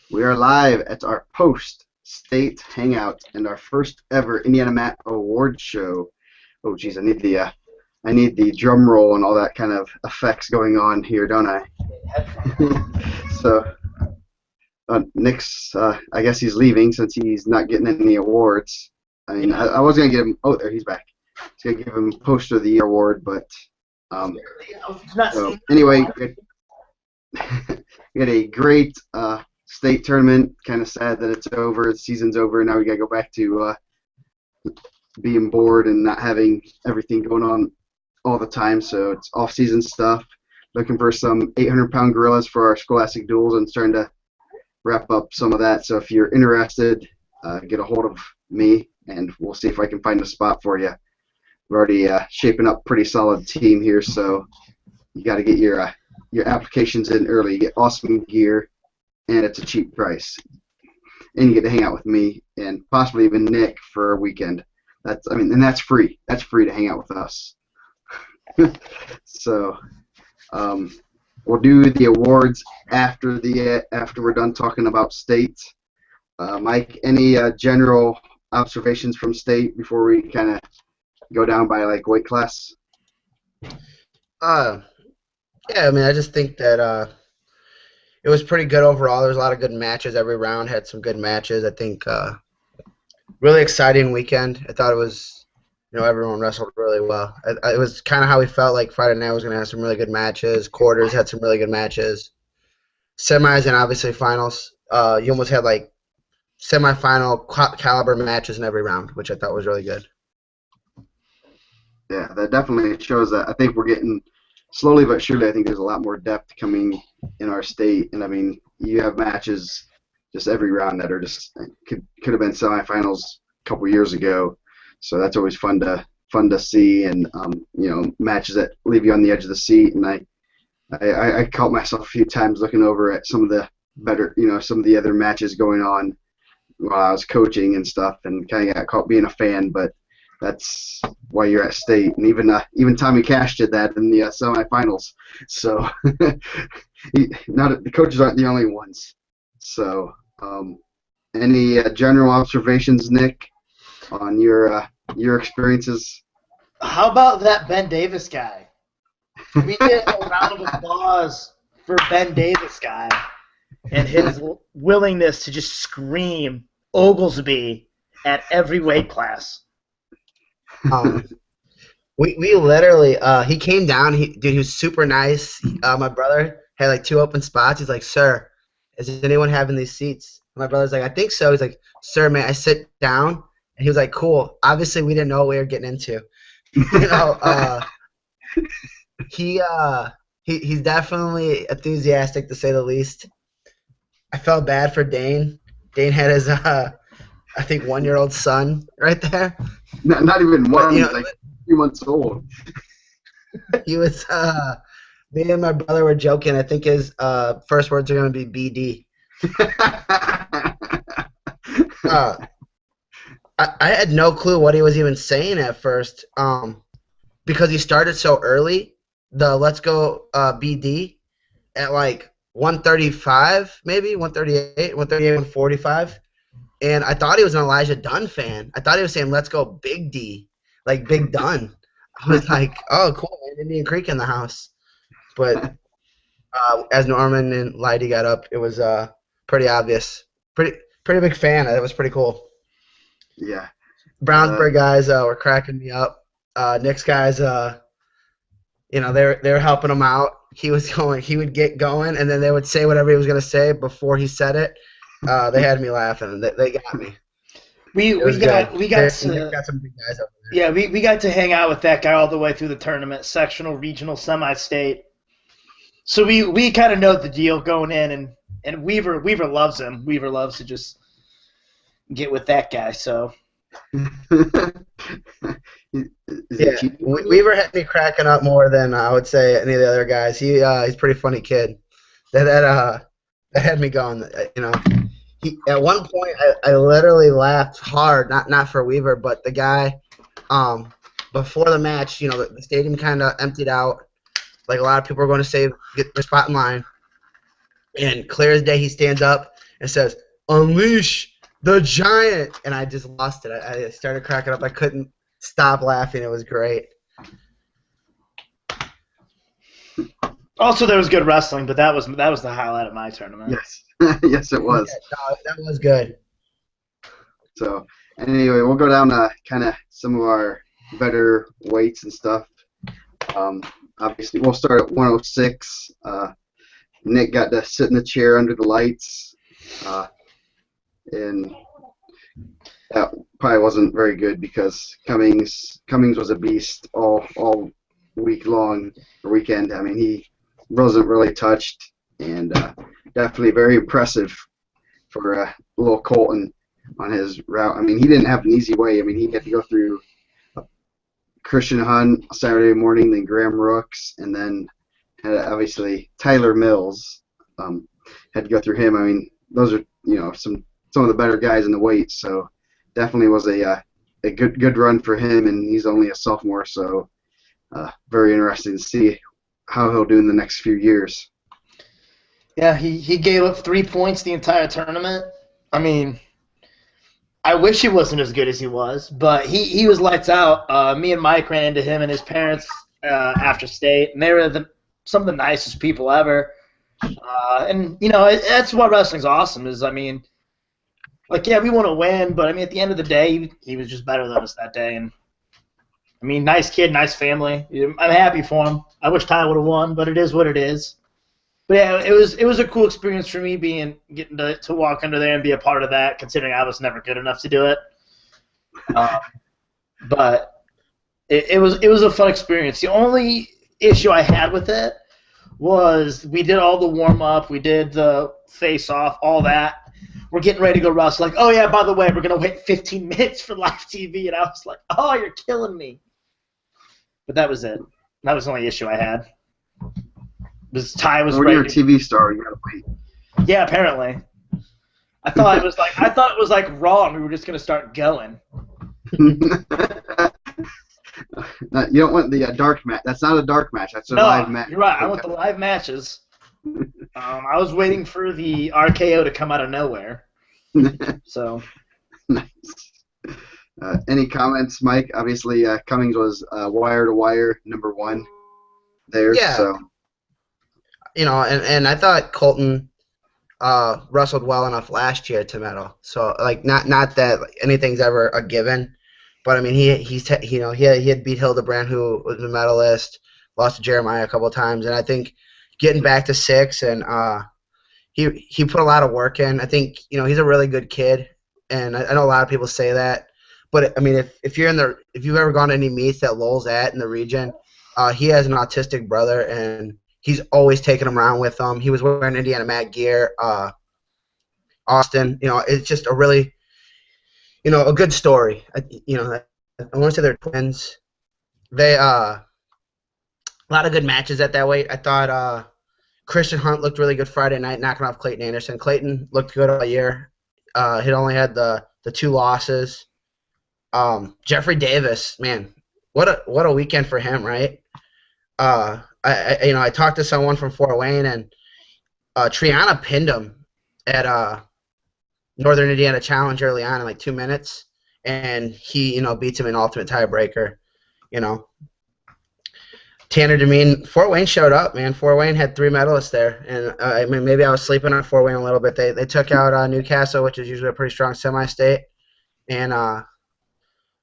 We are live at our post-state hangout and our first ever IndianaMat award show. Oh, geez, I need the drum roll and all that kind of effects going on here, don't I? So, Nick's, I guess he's leaving since he's not getting any awards. I mean, I was gonna give him. Oh, there he's back. I was gonna give him Poster of the Year award, but so anyway, we had a great state tournament. Kind of sad that it's over. The season's over. Now we got to go back to being bored and not having everything going on all the time. So it's off-season stuff. Looking for some 800-pound gorillas for our scholastic duels and starting to wrap up some of that. So if you're interested, get a hold of me and we'll see if I can find a spot for you. We're already shaping up a pretty solid team here, so you got to get your applications in early. You get awesome gear, and it's a cheap price. And you get to hang out with me and possibly even Nick for a weekend. And that's free. That's free to hang out with us. So we'll do the awards after we're done talking about state. Mike, any general observations from state before we kind of go down by like weight class? Yeah, I mean, I just think that it was pretty good overall. There was a lot of good matches. Every round had some good matches. I think really exciting weekend. I thought it was, everyone wrestled really well. It was kind of how we felt like Friday night was going to have some really good matches. Quarters had some really good matches. Semis and obviously finals. You almost had like semifinal caliber matches in every round, which I thought was really good. Yeah, that definitely shows that. I think we're getting slowly but surely. I think there's a lot more depth coming in our state, and I mean, you have matches just every round that are just could have been semifinals a couple years ago. So that's always fun to see, and matches that leave you on the edge of the seat. And I caught myself a few times looking over at some of the better, some of the other matches going on while I was coaching and stuff, and kind of got caught being a fan, but. That's why you're at state, and even Tommy Cash did that in the semifinals. So, the coaches aren't the only ones. So, any general observations, Nick, on your experiences? How about that Ben Davis guy? We get a round of applause for Ben Davis guy and his willingness to just scream Oglesby at every weight class. We literally he came down. He was super nice. My brother had like 2 open spots. He's like, "Sir, is anyone having these seats?" And my brother's like, "I think so." He's like, "Sir, may I sit down?" And he was like, "Cool." Obviously, we didn't know what we were getting into. He's definitely enthusiastic to say the least. I felt bad for Dane. Dane had his I think 1-year-old son right there. Not even one. He's like 3 months old. He was. Me and my brother were joking. I think his first words are going to be BD. I had no clue what he was even saying at first, because he started so early. The Let's Go BD at like 1:35, maybe 1:38, 1:45. And I thought he was an Elijah Dunn fan. I thought he was saying, "Let's go Big D," like Big Dunn. I was like, "Oh, cool, man, Indian Creek in the house." But as Norman and Lighty got up, it was pretty obvious. Pretty big fan. It was pretty cool. Yeah. Brownsburg guys were cracking me up. Nick's guys, they were helping him out. He would get going, and then they would say whatever he was going to say before he said it. They had me laughing. They got me. We got some big guys over there. Yeah, we got to hang out with that guy all the way through the tournament, sectional, regional, semi-state. So we kind of know the deal going in, and Weaver loves him. Weaver loves to just get with that guy. So yeah, Weaver had me cracking up more than I would say any of the other guys. He's a pretty funny kid. That had me going. At one point, I literally laughed hard, not for Weaver, but the guy, before the match, the stadium kind of emptied out. Like a lot of people were going to get their spot in line. And clear as day, he stands up It says, "Unleash the Giant," and I just lost it. I started cracking up. I couldn't stop laughing. It was great. Also, there was good wrestling, but that was the highlight of my tournament. Yes, yes, it was. Yeah, no, that was good. So anyway, we'll go down to kind of some of our better weights and stuff. Obviously, we'll start at 106. Nick got to sit in the chair under the lights, and that probably wasn't very good because Cummings was a beast all week long or weekend. I mean, he wasn't really touched, and definitely very impressive for little Colton on his route. I mean, he didn't have an easy way. I mean, he had to go through Christian Hunt Saturday morning, then Graham Rooks, and then obviously Tyler Mills had to go through him. I mean, those are some of the better guys in the weight. So definitely was a good run for him, and he's only a sophomore. So very interesting to see how he'll do in the next few years. Yeah, he gave up 3 points the entire tournament. I mean, I wish he wasn't as good as he was, but he was lights out. Me and Mike ran into him and his parents after state, and they were some of the nicest people ever. And that's what wrestling's awesome is. I mean, yeah, we want to win, but I mean, at the end of the day, he was just better than us that day. And I mean, nice kid, nice family. I'm happy for him. I wish Ty would have won, but it is what it is. But yeah, it was a cool experience for me getting to walk under there and be a part of that, considering I was never good enough to do it. But it was a fun experience. The only issue I had with it was we did all the warm up, we did the face off, all that. We're getting ready to go wrestle. Like, oh yeah, by the way, we're gonna wait 15 minutes for live TV, and I was like, oh, you're killing me. But that was it. That was the only issue I had. Ty was when ready. you're a TV star, you gotta wait. Yeah, apparently. I thought it was like Raw, and we were just gonna start going. You don't want the dark match. That's not a dark match. That's a live match. You're right. I want the live matches. I was waiting for the RKO to come out of nowhere. So. Nice. Any comments, Mike? Obviously, Cummings was wire to wire #1 there. Yeah. So. And I thought Colton wrestled well enough last year to medal. So not that anything's ever a given, but I mean he had beat Hildebrand, who was a medalist, lost to Jeremiah a couple of times, and I think getting back to 6 and he put a lot of work in. I think he's a really good kid, and I know a lot of people say that, but I mean if you've ever gone to any meets that Lowell's at in the region, he has an autistic brother and he's always taking him around with him. He was wearing IndianaMat gear. Austin, it's just a really, a good story. I want to say they're twins. They a lot of good matches at that weight. I thought Christian Hunt looked really good Friday night, knocking off Clayton Anderson. Clayton looked good all year. He'd only had the 2 losses. Jeffrey Davis, man, what a weekend for him, right? I talked to someone from Fort Wayne, and Triana pinned him at Northern Indiana Challenge early on in like 2 minutes, and he beats him in ultimate tiebreaker. Tanner Demeen, Fort Wayne showed up, man. Fort Wayne had 3 medalists there, and I mean maybe I was sleeping on Fort Wayne a little bit. They took out Newcastle, which is usually a pretty strong semi-state, and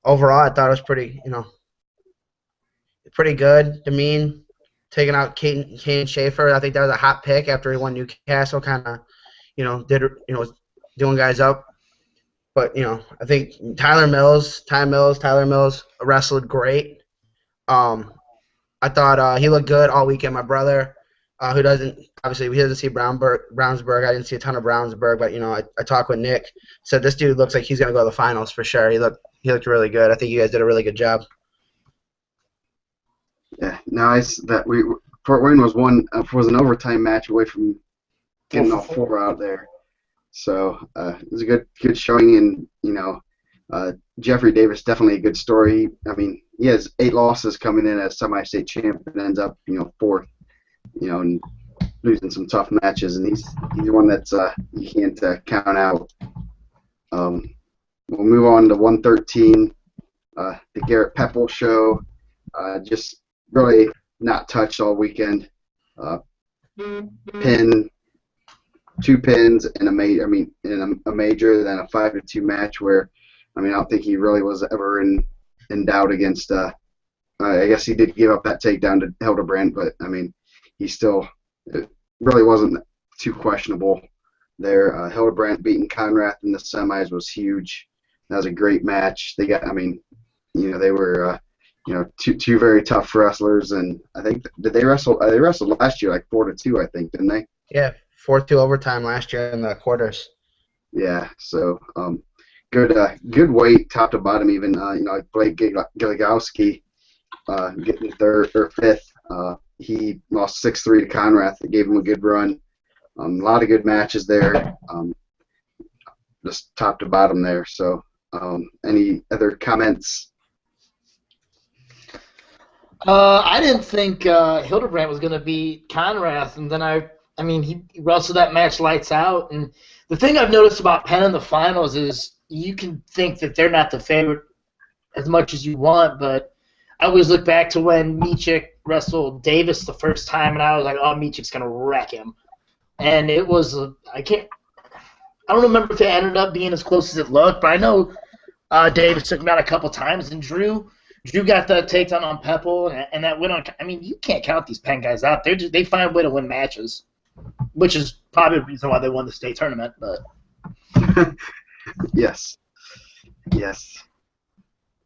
overall I thought it was pretty good. Demeen taking out Kane Schaefer. I think that was a hot pick after he won Newcastle. Kind of, was doing guys up. But I think Tyler Mills wrestled great. I thought he looked good all weekend. My brother, who doesn't see Brownsburg. I didn't see a ton of Brownsburg, but I talked with Nick. Said this dude looks like he's gonna go to the finals for sure. He looked really good. I think you guys did a really good job. Yeah, nice that Fort Wayne was an overtime match away from getting all 4 out there. So it was a good showing, and Jeffrey Davis definitely a good story. I mean, he has 8 losses coming in as semi-state champ and ends up 4th. And losing some tough matches, and he's one that's you can't count out. We'll move on to 113, the Garrett Pepple show. Just really not touched all weekend. Pin, 2 pins in a major. I mean, in a major, then a 5-2 match where, I mean, I don't think he really was ever in doubt against. I guess he did give up that takedown to Hildebrand, but I mean, he still it really wasn't too questionable there. Hildebrand beating Conrath in the semis was huge. That was a great match. They got, I mean, they were, two very tough wrestlers, and I think did they wrestle? They wrestled last year like 4-2, I think, didn't they? Yeah, 4-2 overtime last year in the quarters. Yeah, so good weight top to bottom. Even like Blake Giligowski getting third or fifth. He lost 6-3 to Conrath. It gave him a good run. A lot of good matches there, just top to bottom there. So, any other comments? I didn't think Hildebrand was going to beat Conrath, and then I mean, he wrestled that match lights out. And the thing I've noticed about Penn in the finals is you can think that they're not the favorite as much as you want, but I always look back to when Micic wrestled Davis the first time, and I was like, oh, Micic's going to wreck him. And it was, I don't remember if it ended up being as close as it looked, but I know Davis took him out a couple times, and Drew got the takedown on Pepple, and that went on. I mean, you can't count these Penn guys out. They find a way to win matches, which is probably the reason why they won the state tournament. But Yes,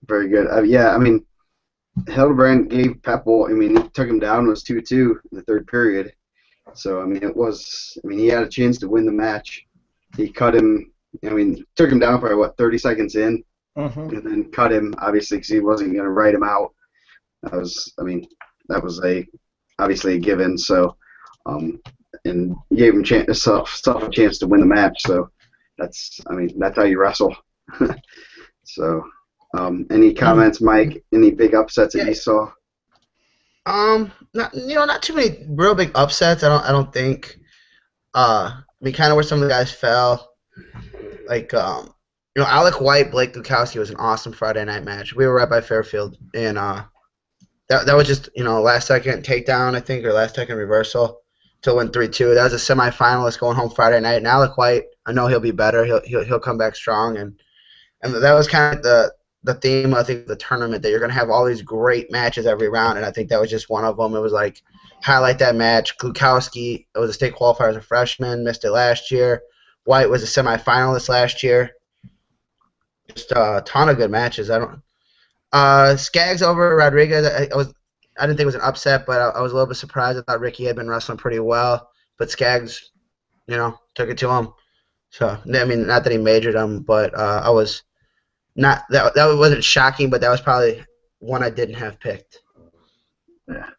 very good. Yeah, I mean, Hildebrand gave Pepple. I mean, he took him down. It was 2-2 in the third period. So I mean, he had a chance to win the match. He cut him. I mean, took him down for 30 seconds in. Mm-hmm. And then cut him, obviously, because he wasn't going to write him out. That was obviously a given. So, and gave him himself a chance to win the match. So, that's how you wrestle. So, any comments, Mike? Any big upsets that you saw? Not too many real big upsets. I don't think. I mean, kind of where some of the guys fell, like Alec White, Blake Lukowski was an awesome Friday night match. We were right by Fairfield, and that was just last second takedown, I think, or last second reversal to win 3-2. That was a semifinalist going home Friday night, and Alec White, I know he'll be better. He'll come back strong, and that was kind of the theme, I think, of the tournament, that you're going to have all these great matches every round, and I think that was just one of them. It was like, highlight that match. Lukowski, it was a state qualifier as a freshman, missed it last year. White was a semifinalist last year. Just a ton of good matches. Skaggs over Rodriguez. I didn't think it was an upset, but I was a little bit surprised. I thought Ricky had been wrestling pretty well, but Skaggs, took it to him. So I mean, not that he majored him, but I was not that wasn't shocking, but that was probably one I didn't have picked. Yeah,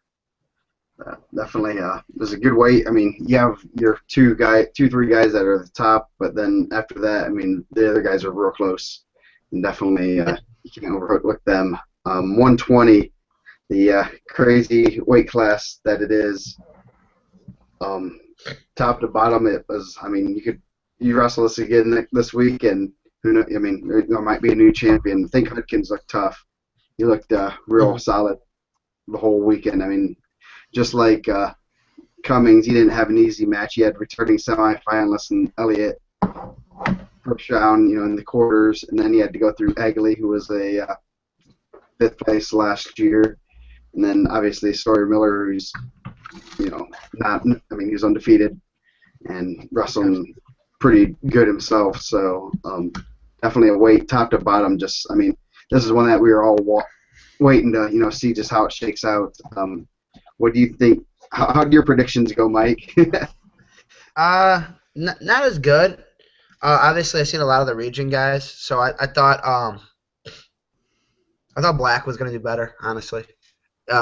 definitely. It was a good weight. I mean, you have your 3 guys that are at the top, but then after that, I mean, the other guys are real close. And definitely, you can't overlook them. 120, the crazy weight class that it is. Top to bottom, it was. I mean, you wrestle this again this week, and who knows? I mean, there might be a new champion. I think Hudkins looked tough. He looked real solid the whole weekend. I mean, just like Cummings, he didn't have an easy match. He had returning semifinalist and Elliott. First round, in the quarters, and then he had to go through Egley, who was a 5th place last year, and then obviously Sawyer Miller, who's, not. I mean, he's undefeated and wrestling pretty good himself. So definitely a weight top to bottom. Just, I mean, this is one that we were all waiting to see just how it shakes out. What do you think? How do your predictions go, Mike? Not as good. Obviously, I've seen a lot of the region guys, so I thought Black was going to do better. Honestly,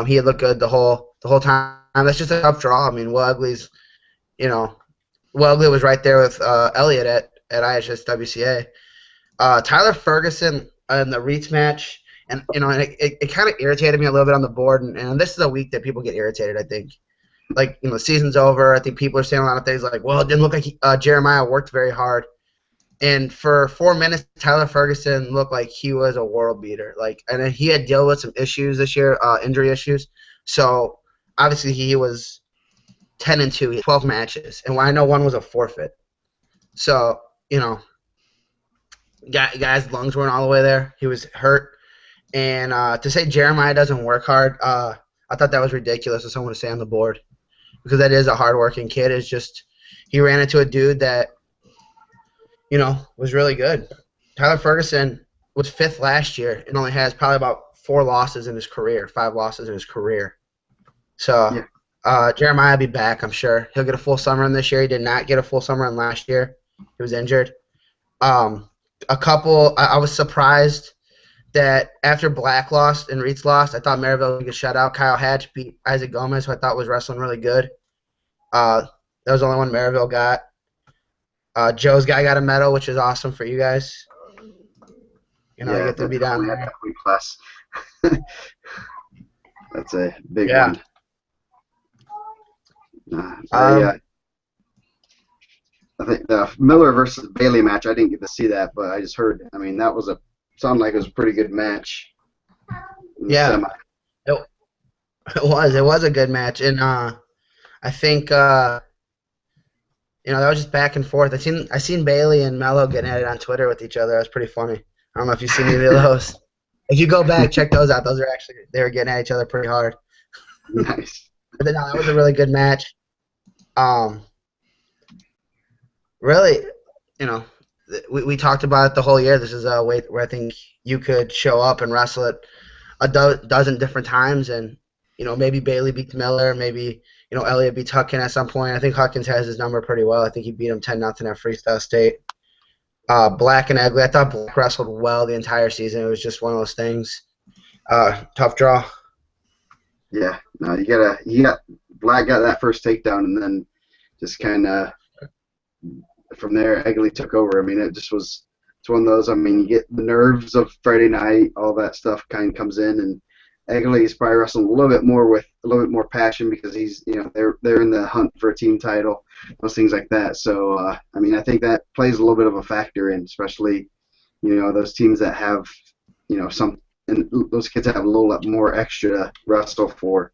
he had looked good the whole time. That's just a tough draw. I mean, Will Ugly was right there with Elliott at IHS WCA. Tyler Ferguson in the Reeds match, and it kind of irritated me a little bit on the board. And this is a week that people get irritated, I think. like, the season's over. I think people are saying a lot of things like, well, it didn't look like Jeremiah worked very hard. And for 4 minutes, Tyler Ferguson looked like he was a world beater. Like, and then he had dealt with some issues this year, injury issues. So obviously he was 10-2, 12 matches, and I know one was a forfeit. So guy's lungs weren't all the way there. He was hurt, and to say Jeremiah doesn't work hard, I thought that was ridiculous for someone to say on the board, because that is a hardworking kid. It's just he ran into a dude that was really good. Tyler Ferguson was 5th last year and only has probably about 4 losses in his career, 5 losses in his career. So Jeremiah will be back, I'm sure. He'll get a full summer in this year. He did not get a full summer in last year. He was injured. I was surprised that after Black lost and Reitz lost, I thought Maryville would get shut out. Kyle Hatch beat Isaac Gomez, who I thought was wrestling really good. That was the only one Maryville got. Joe's guy got a medal, which is awesome for you guys. You get to be down there. Class. That's a big one. I think the Miller versus Bailey match, I didn't get to see that, but I just heard. I mean, that was sounded like it was a pretty good match. Yeah, it was. It was a good match, and I think that was just back and forth. I seen Bailey and Mello getting at it on Twitter with each other. That was pretty funny. I don't know if you've seen any of those. If you go back, check those out. Those are they were getting at each other pretty hard. Nice. But then, that was a really good match. Really, we talked about it the whole year. This is a weight where I think you could show up and wrestle it a dozen different times, and maybe Bailey beats Miller, maybe Elliott beats Huckins at some point. I think Huckins has his number pretty well. I think he beat him 10-0 at Freestyle State. Black and Egley, I thought Black wrestled well the entire season. It was just one of those things. Tough draw. Yeah, no, Black got that first takedown, and then just kind of from there, Egley took over. I mean, it's one of those. I mean, you get the nerves of Friday night, all that stuff kind of comes in, and Egley's probably wrestling a little bit more with a little bit more passion because he's, they're in the hunt for a team title, those things like that. So, I mean, I think that plays a little bit of a factor in, especially, those teams that have, and those kids have a little more extra to wrestle for,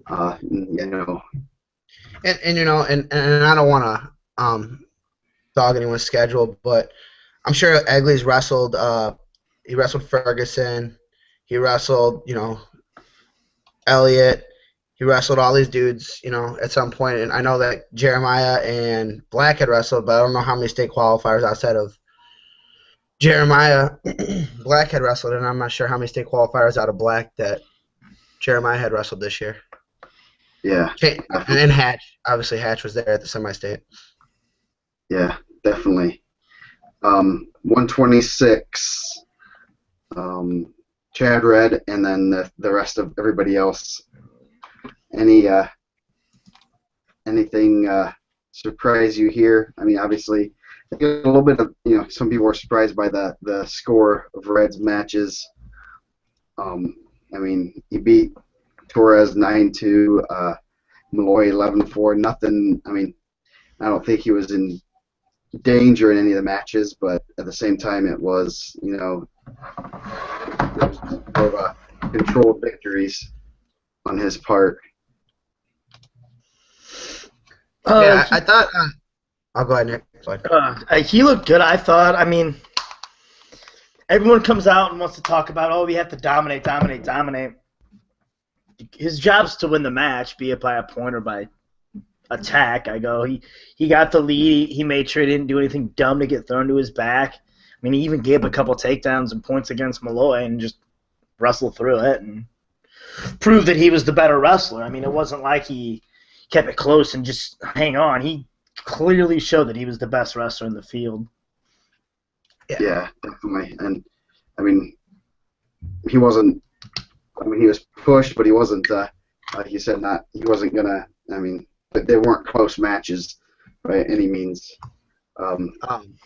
And I don't want to dog anyone's schedule, but I'm sure Egley's wrestled. He wrestled Ferguson. He wrestled, Elliott. He wrestled all these dudes, at some point. And I know that Jeremiah and Black had wrestled, but I don't know how many state qualifiers outside of Jeremiah Black had wrestled, and I'm not sure how many state qualifiers out of Black that Jeremiah had wrestled this year. Yeah. And Hatch. Obviously, Hatch was there at the semi-state. Yeah, definitely. 126. Chad Red, and then the rest of everybody else. Anything surprise you here? I mean, obviously, I think a little bit of some people were surprised by the score of Red's matches. I mean, he beat Torres 9-2, Malloy 11-4. Nothing. I mean, I don't think he was in danger in any of the matches, but at the same time, it was there was more of a controlled victories on his part. I thought. I'll go ahead, Nick. He looked good, I thought. I mean, everyone comes out and wants to talk about, we have to dominate. His job's to win the match, be it by a point or by attack. I go, he got the lead. He made sure he didn't do anything dumb to get thrown to his back. I mean, he even gave a couple takedowns and points against Malloy and just wrestled through it and proved that he was the better wrestler. I mean, it wasn't like he kept it close and just hang on. He clearly showed that he was the best wrestler in the field. Yeah, definitely. And, I mean, he wasn't – I mean, he was pushed, but he wasn't, like you said, he wasn't going to – I mean, but they weren't close matches by any means.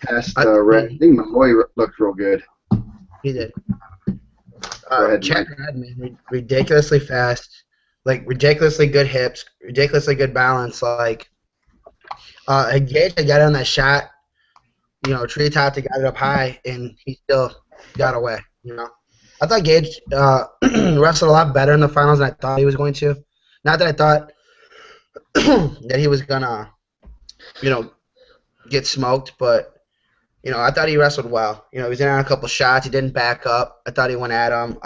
Past Red, I think Malloy looked real good. He did. Chad Red, man, ridiculously fast. like ridiculously good hips, ridiculously good balance. Like Gage had got on that shot, treetop to got it up high, and he still got away. I thought Gage wrestled a lot better in the finals than I thought he was going to. Not that I thought that he was gonna, get smoked, but I thought he wrestled well. He was in on a couple shots. He didn't back up. I thought he went at him.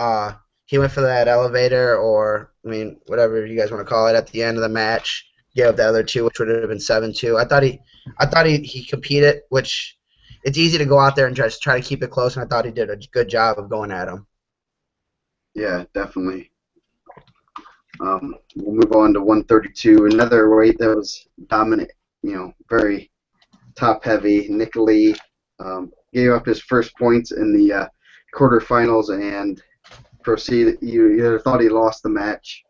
He went for that elevator, or whatever you guys want to call it, at the end of the match. Gave up the other two, which would have been 7-2. I thought he competed, which it's easy to go out there and just try to keep it close, and I thought he did a good job of going at him. Yeah, definitely. We'll move on to 132, another weight that was dominant, very top-heavy. Nick Lee gave up his first points in the quarterfinals and proceeded. You thought he lost the match.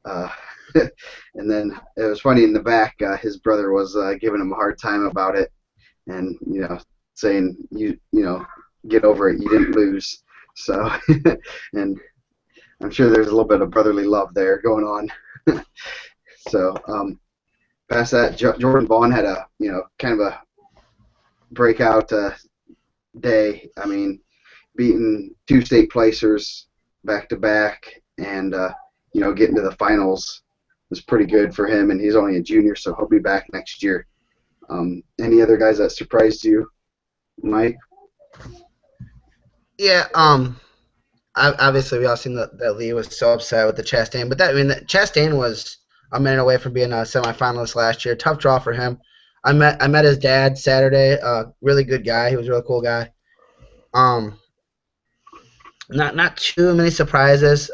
And then it was funny in the back, his brother was giving him a hard time about it and, saying, get over it, you didn't lose. So, and I'm sure there's a little bit of brotherly love there going on. So, past that, Jordan Vaughn had a, kind of a breakout day. Beating two state placers back to back and, getting to the finals was pretty good for him, and he's only a junior, so he'll be back next year. Any other guys that surprised you, Mike? Yeah, obviously we all seen that Lee was so upset with the Chastain, but Chastain was a minute away from being a semifinalist last year. Tough draw for him. I met his dad Saturday. Really good guy. He was a really cool guy. Not too many surprises.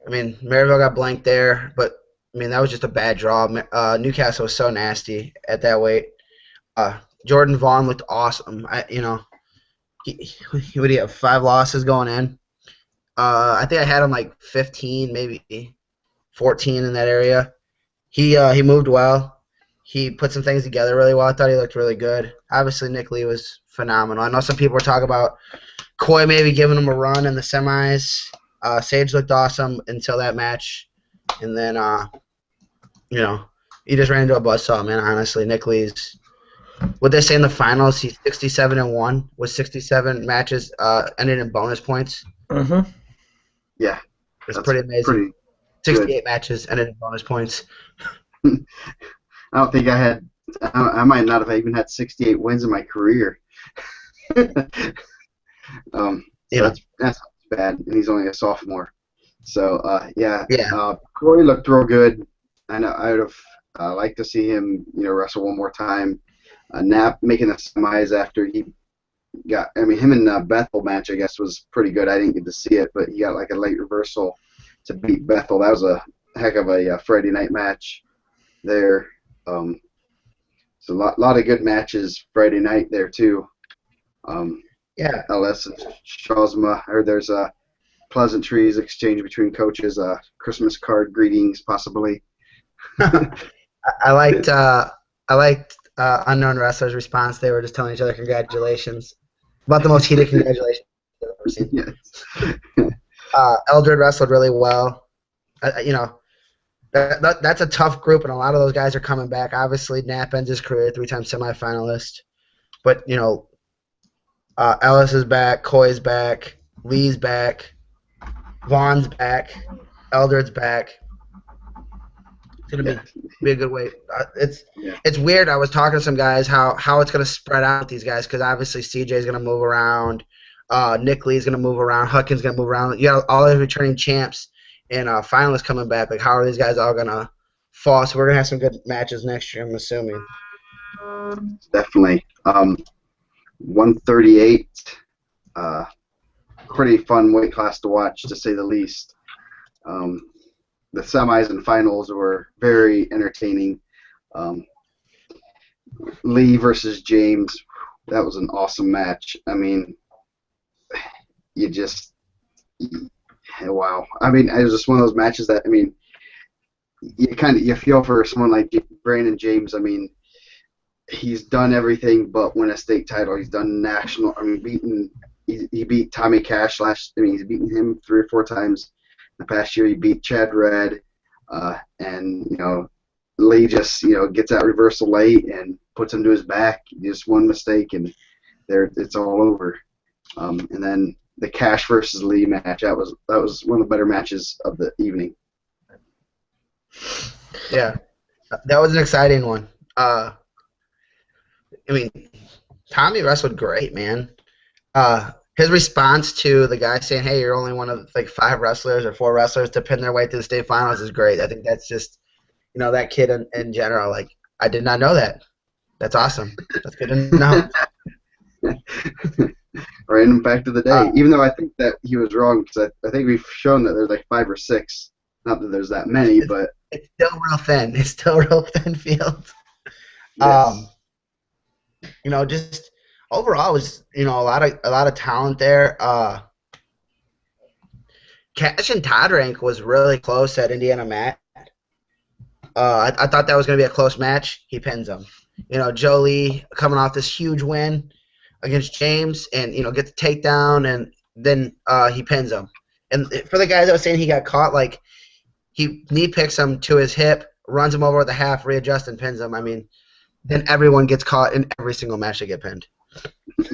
Maryville got blanked there, but that was just a bad draw. Newcastle was so nasty at that weight. Jordan Vaughn looked awesome. He would he have 5 losses going in. I think I had him like 15, maybe 14 in that area. He moved well. He put some things together really well. I thought he looked really good. Obviously, Nick Lee was phenomenal. I know some people were talking about Coy maybe giving him a run in the semis. Sage looked awesome until that match, and then he just ran into a buzzsaw, man. Honestly, Nick Lee's. What they say in the finals, he's 67-1 with 67 matches ended in bonus points. Mm-hmm. Yeah, it's pretty amazing. 68 matches ended in bonus points. I don't think I had. I might not have even had 68 wins in my career. That's bad, and he's only a sophomore. So Corey looked real good. I know I would have liked to see him, wrestle one more time. Knapp making the semis after he got. Him and Bethel match, I guess, was pretty good. I didn't get to see it, but he got like a late reversal to beat Bethel. That was a heck of a Friday night match there. So a lot of good matches Friday night there too. LS and Shawsma. I heard there's pleasantries exchange between coaches, Christmas card greetings possibly. I liked Unknown Wrestler's response. They were just telling each other congratulations. About the most heated congratulations I've ever seen. Yes. Eldred wrestled really well. That's a tough group, and a lot of those guys are coming back. Obviously, Knapp ends his career 3-time semifinalist. But, Ellis is back, Coy's back, Lee's back, Vaughn's back, Eldred's back. It's going to be a good weight. It's weird. I was talking to some guys how it's going to spread out with these guys because obviously CJ's going to move around. Nick Lee's going to move around. Huckins going to move around. You got all the returning champs and finalists coming back. Like, how are these guys all going to fall? So we're going to have some good matches next year, I'm assuming. Definitely. 138. Pretty fun weight class to watch, to say the least. The semis and finals were very entertaining. Lee versus James, that was an awesome match. Wow. It was just one of those matches that, you feel for someone like Brandon James. He's done everything but win a state title. He's done national. He beat Tommy Cash he's beaten him 3 or 4 times the past year he beat Chad Red, and Lee just gets that reversal late and puts him to his back. Just one mistake and it's all over. And then the Cash versus Lee match, that was one of the better matches of the evening. Yeah, that was an exciting one. I mean, Tommy wrestled great, man. His response to the guy saying, "Hey, you're only one of like 5 wrestlers or 4 wrestlers to pin their way to the state finals" is great. I think that's just, that kid in general. Like, I did not know that. That's awesome. That's good to know. Random fact of the day. Even though I think that he was wrong, because I think we've shown that there's like 5 or 6. Not that there's that many, but it's still real thin. It's still real thin field. Yes. Just overall, it was a lot of talent there. Cash and Todrank was really close at IndianaMat. I thought that was going to be a close match. He pins him. Jolie coming off this huge win against James, and gets the takedown, and then he pins him. And for the guys that were saying he got caught, like, he knee picks him to his hip, runs him over with the half, readjusts, and pins him. I mean, then everyone gets caught in every single match they get pinned.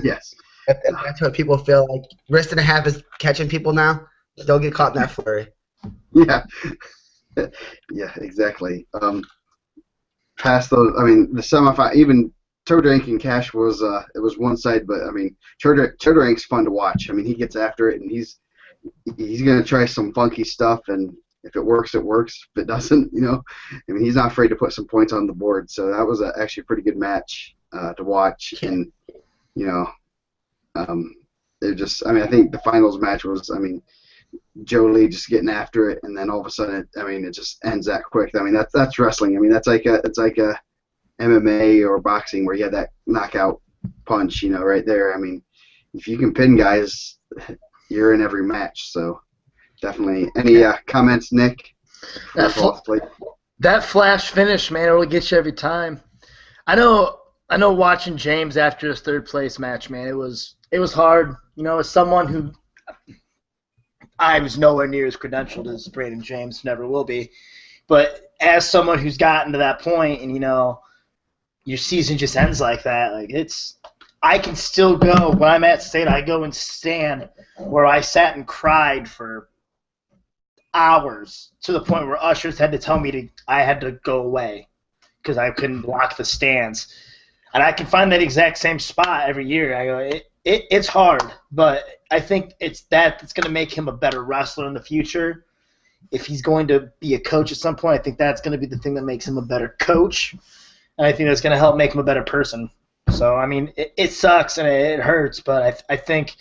Yes. That's what people feel like. Wrist and a half is catching people now. They'll get caught in that flurry. Yeah. Yeah, exactly. Past those, I mean, the semifinal, even Todrank and Cash was it was one side, but I mean, Todrank's fun to watch. I mean, he gets after it, and he's gonna try some funky stuff, and if it works, it works. If it doesn't, I mean, he's not afraid to put some points on the board. So that was actually a pretty good match to watch, and it just, I mean, I think the finals match was, I mean, Jolie just getting after it, and then all of a sudden, it just ends that quick. I mean, that's wrestling. I mean, it's like a MMA or boxing where you have that knockout punch, right there. I mean, if you can pin guys, you're in every match. So definitely. Any comments, Nick? That flash finish, man, it'll get you every time. I know. Watching James after his 3rd place match, man, it was hard. As someone who I was nowhere near as credentialed as Brandon James, never will be, but as someone who's gotten to that point, and your season just ends like that, like I can still go when I'm at state. I go and stand where I sat and cried for hours to the point where ushers had to tell me I had to go away because I couldn't block the stands. And I can find that exact same spot every year. I go, it's hard, but I think it's that's going to make him a better wrestler in the future. If he's going to be a coach at some point, I think that's going to be the thing that makes him a better coach. And I think that's going to help make him a better person. So, I mean, it sucks and it hurts, but I think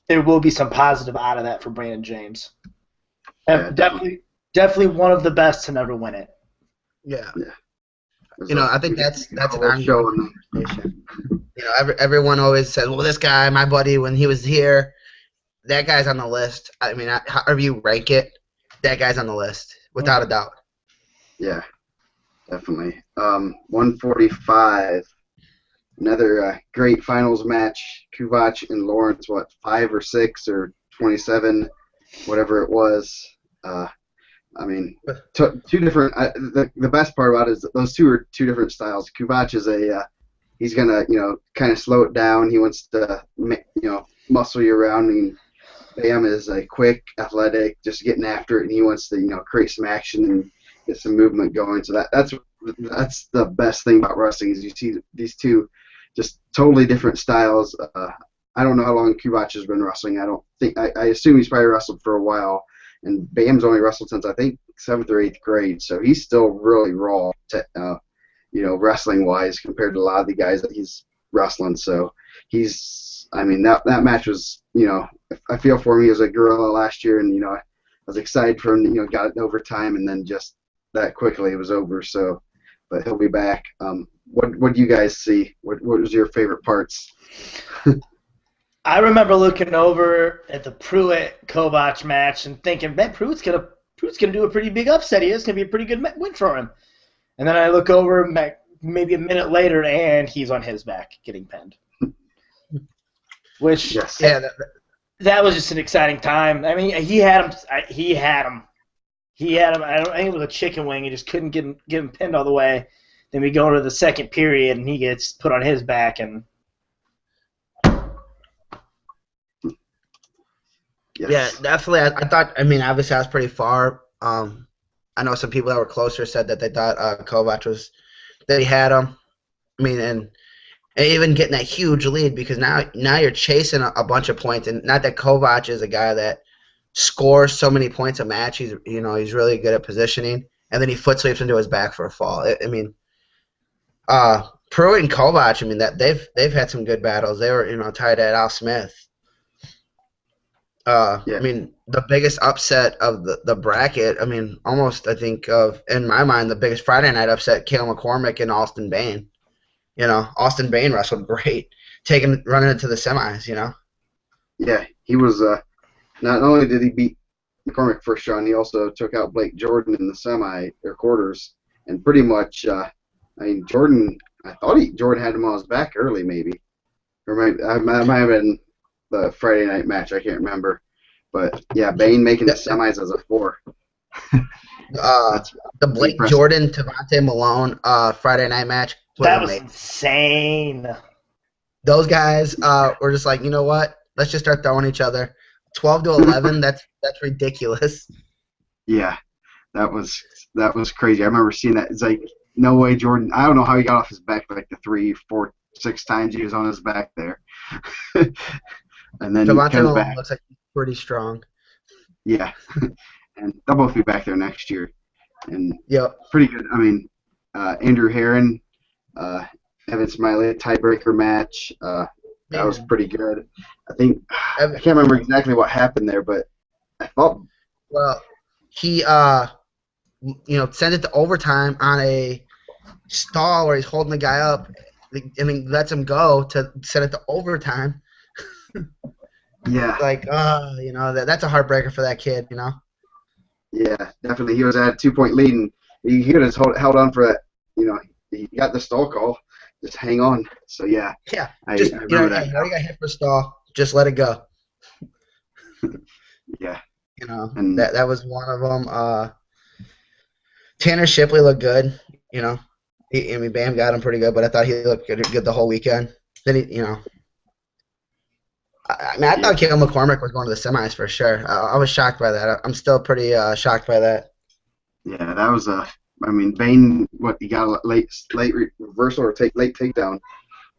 there will be some positive out of that for Brandon James. Yeah, definitely one of the best to never win it. Yeah. I think that's an ongoing conversation. Everyone always says, well, this guy, my buddy, when he was here, that guy's on the list. I mean, however you rank it, that guy's on the list, without a doubt. Yeah, definitely. 145, another great finals match. Kuvac and Lawrence, 5 or 6 or 27, whatever it was. I mean, two different. The best part about it is that those two are 2 different styles. Kuvac is he's gonna kind of slow it down. He wants to muscle you around. And Bam is quick, athletic, just getting after it, and he wants to create some action and get some movement going. So that's the best thing about wrestling is you see these 2 just totally different styles. I don't know how long Kuvac has been wrestling. I assume he's probably wrestled for a while. And Bam's only wrestled since I think 7th or 8th grade, so he's still really raw, wrestling wise compared to a lot of the guys that he's wrestling. So that match was, I feel for him. He was a gorilla last year, and I was excited for him. Got it overtime, and then just that quickly it was over. So, but he'll be back. What do you guys see? What was your favorite parts? I remember looking over at the Pruitt-Kovac match and thinking, man, Pruitt's gonna do a pretty big upset here. It's gonna be a pretty good win for him. And then I look over maybe a minute later, and he's on his back getting pinned. Which yes. Yeah, That was just an exciting time. I mean, he had him. He had him. He had him. I think it was a chicken wing. He just couldn't get him pinned all the way. Then we go into the second period, and he gets put on his back, and Yes. Yeah, definitely. I thought. I mean, obviously, I was pretty far. I know some people that were closer said that they thought Kovac was that he had him. I mean, and even getting that huge lead because now you're chasing a bunch of points, and not that Kovac is a guy that scores so many points a match. He's really good at positioning, and then he foot sweeps into his back for a fall. I mean, Pruitt and Kovac. I mean that they've had some good battles. They were tied at Al Smith. Yeah. I mean, the biggest upset of the bracket, I mean, almost, I think, in my mind, the biggest Friday night upset, Cale McCormick and Austin Bain. Austin Bain wrestled great, running into the semis, Yeah, he was. Not only did he beat McCormick first round, he also took out Blake Jordan in the semi or quarters, and pretty much. I mean, Jordan. I thought Jordan had him on his back early, maybe, or might have been the Friday night match. I can't remember, but yeah, Bain making the semis as a 4. The Blake impressive. Jordan Tavante Malone Friday night match that was amazing. insane. Those guys were just like, you know what? Let's just start throwing each other. 12-11. That's ridiculous. Yeah, that was crazy. I remember seeing that. It's like, no way, Jordan. I don't know how he got off his back like the 3, 4, 6 times he was on his back there. And then Tavante he comes Malone back. looks like he's pretty strong. Yeah, and they'll both be back there next year. And Yep. pretty good. I mean, Andrew Herron, Evan Smiley, tiebreaker match. That was pretty good. I think I can't remember exactly what happened there, but I thought. Well, he sent it to overtime on a stall where he's holding the guy up, and then lets him go to send it to overtime. Yeah. Like, that's a heartbreaker for that kid, Yeah, definitely. He was at a 2-point lead, and he could have held on for that. He got the stall call. Just hang on. So yeah. Yeah. I Hey, remember that. you got hit for a stall. Just let it go. Yeah. And that was one of them. Tanner Shipley looked good. Bam got him pretty good, but I thought he looked good the whole weekend. Then I thought Cale McCormick was going to the semis for sure. I was shocked by that. I'm still pretty shocked by that. Yeah, that was Bain. What, he got a late reversal or late takedown.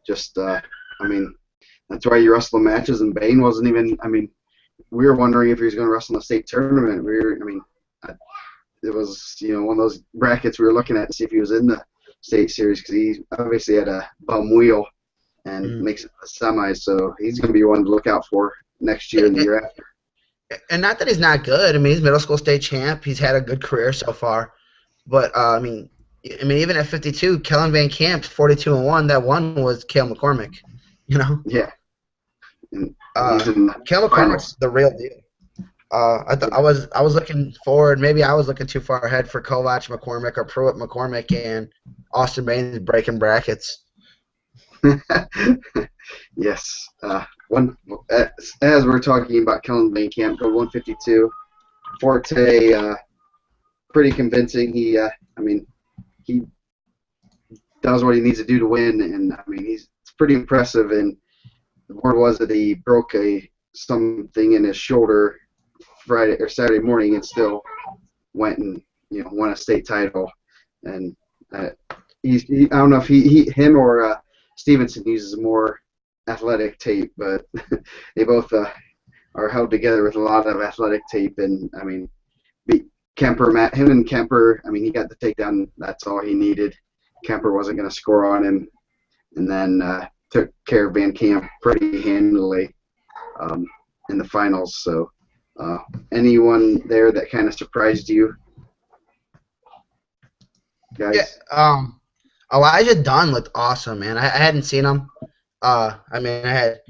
Just that's why you wrestle the matches, and Bain wasn't even. We were wondering if he was going to wrestle in the state tournament. It was one of those brackets we were looking at to see if he was in the state series because he obviously had a bum wheel and makes it the semis, so he's going to be one to look out for next year and the year after. And not that he's not good. He's middle school state champ. He's had a good career so far. But even at 52, Kellen Van Camp 42-1. That one was Cale McCormick. Yeah. And Cale McCormick's the real deal. I was looking forward. Maybe I was looking too far ahead for Kovac McCormick or Pruitt McCormick and Austin Bain breaking brackets. Yes. As we're talking about Kellen Van Camp, go 152. Forte, pretty convincing. He does what he needs to do to win, and it's pretty impressive. And the word was that he broke something in his shoulder Friday or Saturday morning, and still went and won a state title. And I don't know if him or Stevenson uses more athletic tape, but they both are held together with a lot of athletic tape. And him and Kemper, he got the takedown. That's all he needed. Kemper wasn't going to score on him, and then took care of Van Camp pretty handily in the finals. So anyone there that kind of surprised you guys? Yeah, Elijah Dunn looked awesome, man. I hadn't seen him. I had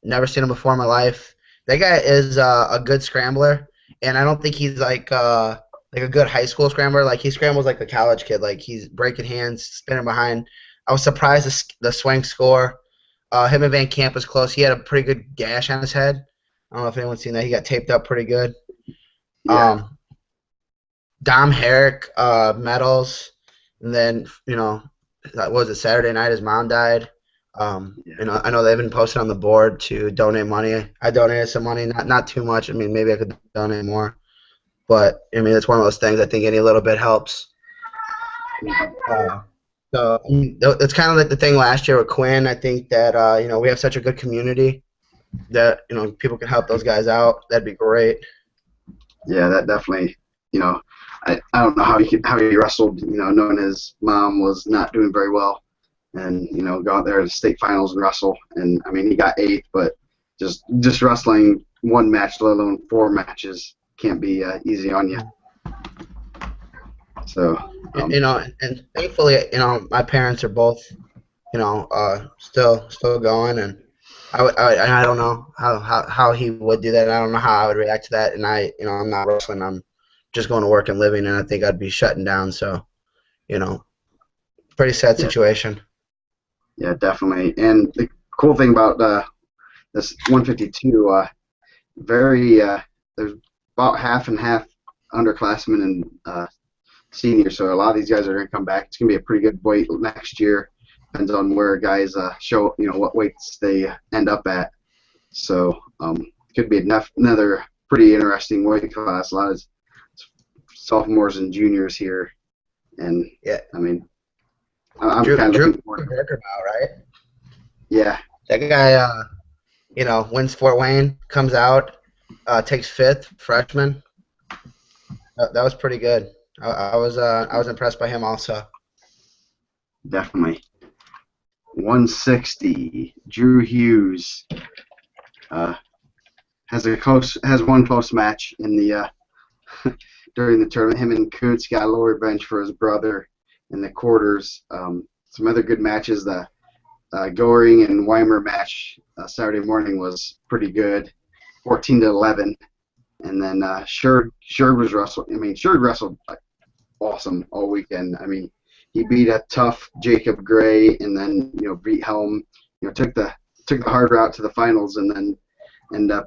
never seen him before in my life. That guy is a good scrambler, and I don't think he's like a good high school scrambler. Like, he scrambles like a college kid. Like, he's breaking hands, spinning behind. I was surprised the swing score. Him and Van Camp was close. He had a pretty good gash on his head. I don't know if anyone's seen that. He got taped up pretty good. Yeah. Dom Herrick medals, and then that was it Saturday night. His mom died. Yeah. I know they've been posted on the board to donate money. I donated some money, not too much. I mean, maybe I could donate more, but I mean, it's one of those things. I think any little bit helps. So I mean, it's kind of like the thing last year with Quinn. I think that we have such a good community that people can help those guys out. That'd be great. Yeah, that definitely, I don't know how he wrestled, knowing his mom was not doing very well, and go out there to the state finals and wrestle, and I mean he got eighth, but just wrestling one match, let alone 4 matches, can't be easy on you. So and thankfully, my parents are both, still going, and I don't know how he would do that. And I don't know how I would react to that. And I'm not wrestling. I'm just going to work and living, and I think I'd be shutting down. So, pretty sad situation. Yeah, definitely. And the cool thing about this 152, there's about half and half underclassmen and seniors, so a lot of these guys are going to come back. It's going to be a pretty good weight next year. Depends on where guys show, what weights they end up at. So could be another pretty interesting weight class. A lot of sophomores and juniors here, and yeah, I mean, I'm kind of looking forward to it. Right? Yeah. That guy, wins Fort Wayne, comes out, takes 5th, freshman. That was pretty good. I was impressed by him also. Definitely. 160. Drew Hughes has one close match in the during the tournament. Him and Kuntz got a lower bench for his brother in the quarters. Some other good matches. The Goring and Weimer match Saturday morning was pretty good, 14-11. And then Sherg was wrestled. I mean, Sherg wrestled awesome all weekend. I mean, he beat a tough Jacob Gray, and then beat Helm. Took the hard route to the finals, and then end up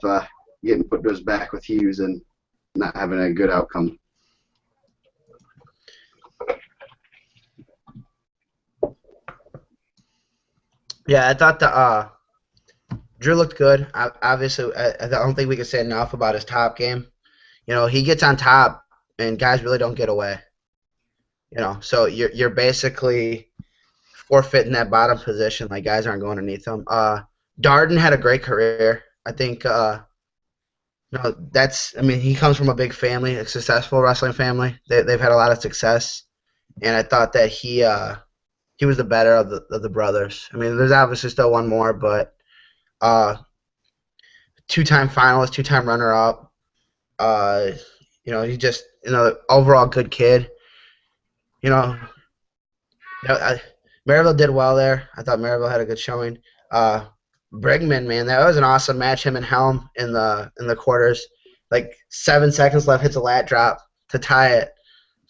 getting put to his back with Hughes and not having a good outcome. Yeah, I thought Drew looked good. Obviously, I don't think we can say enough about his top game. He gets on top, and guys really don't get away. So you're basically forfeiting that bottom position. Like, guys aren't going underneath him. Darden had a great career. I think he comes from a big family, a successful wrestling family. They've had a lot of success, and I thought that he was the better of the brothers. I mean, there's obviously still one more, but 2-time finalist, 2-time runner-up. He just overall good kid. Maryville did well there. I thought Maryville had a good showing. Brigman, man, that was an awesome match. Him and Helm in the quarters. Like 7 seconds left, hits a lat drop to tie it.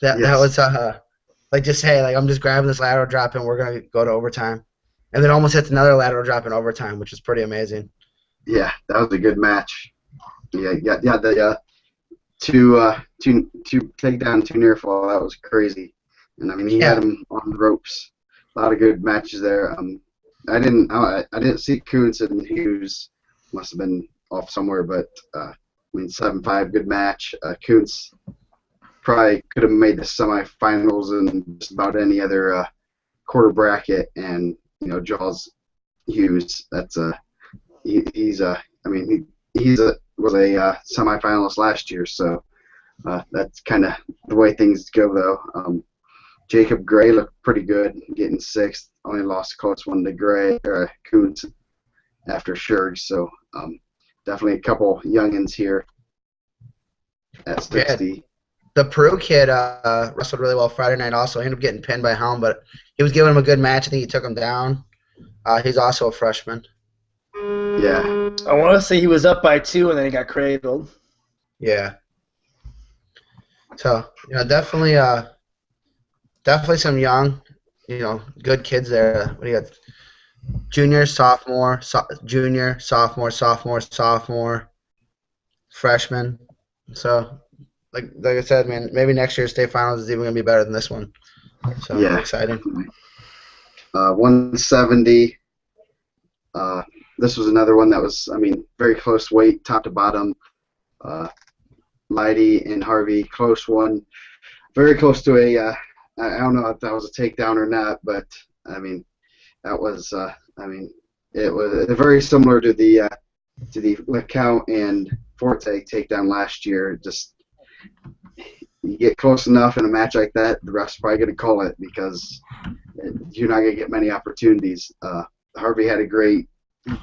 That was I'm just grabbing this lateral drop and we're gonna go to overtime, and then almost hits another lateral drop in overtime, which is pretty amazing. Yeah, that was a good match. Yeah, the two takedown, 2 near fall. That was crazy. And I mean, he had him on the ropes. A lot of good matches there. I didn't see Kuntz and Hughes. Must have been off somewhere, but I mean, 7-5, good match. Kuntz probably could have made the semifinals in just about any other quarter bracket, and Jaws Hughes. That's he was a semifinalist last year, so that's kind of the way things go, though. Jacob Gray looked pretty good, getting 6th. Only lost a close one to Kuntz after Sherg. So definitely a couple youngins here at 60. Yeah. The Peru kid wrestled really well Friday night also. He ended up getting pinned by Helm, but he was giving him a good match. I think he took him down. He's also a freshman. Yeah. I want to say he was up by 2 and then he got cradled. Yeah. So, definitely some young, good kids there. What do you got? Junior, sophomore, sophomore. freshman. So, like I said, man, maybe next year's state finals is even gonna be better than this one. So Yeah, exciting. definitely. 170. This was another one that was, I mean, very close weight, top to bottom. Uh, Leidy and Harvey, close one. Very close to a, I don't know if that was a takedown or not, but I mean, that was, I mean, it was very similar to the LeCount and Forte takedown last year. Just you get close enough in a match like that, the ref's probably going to call it because you're not going to get many opportunities. Harvey had a great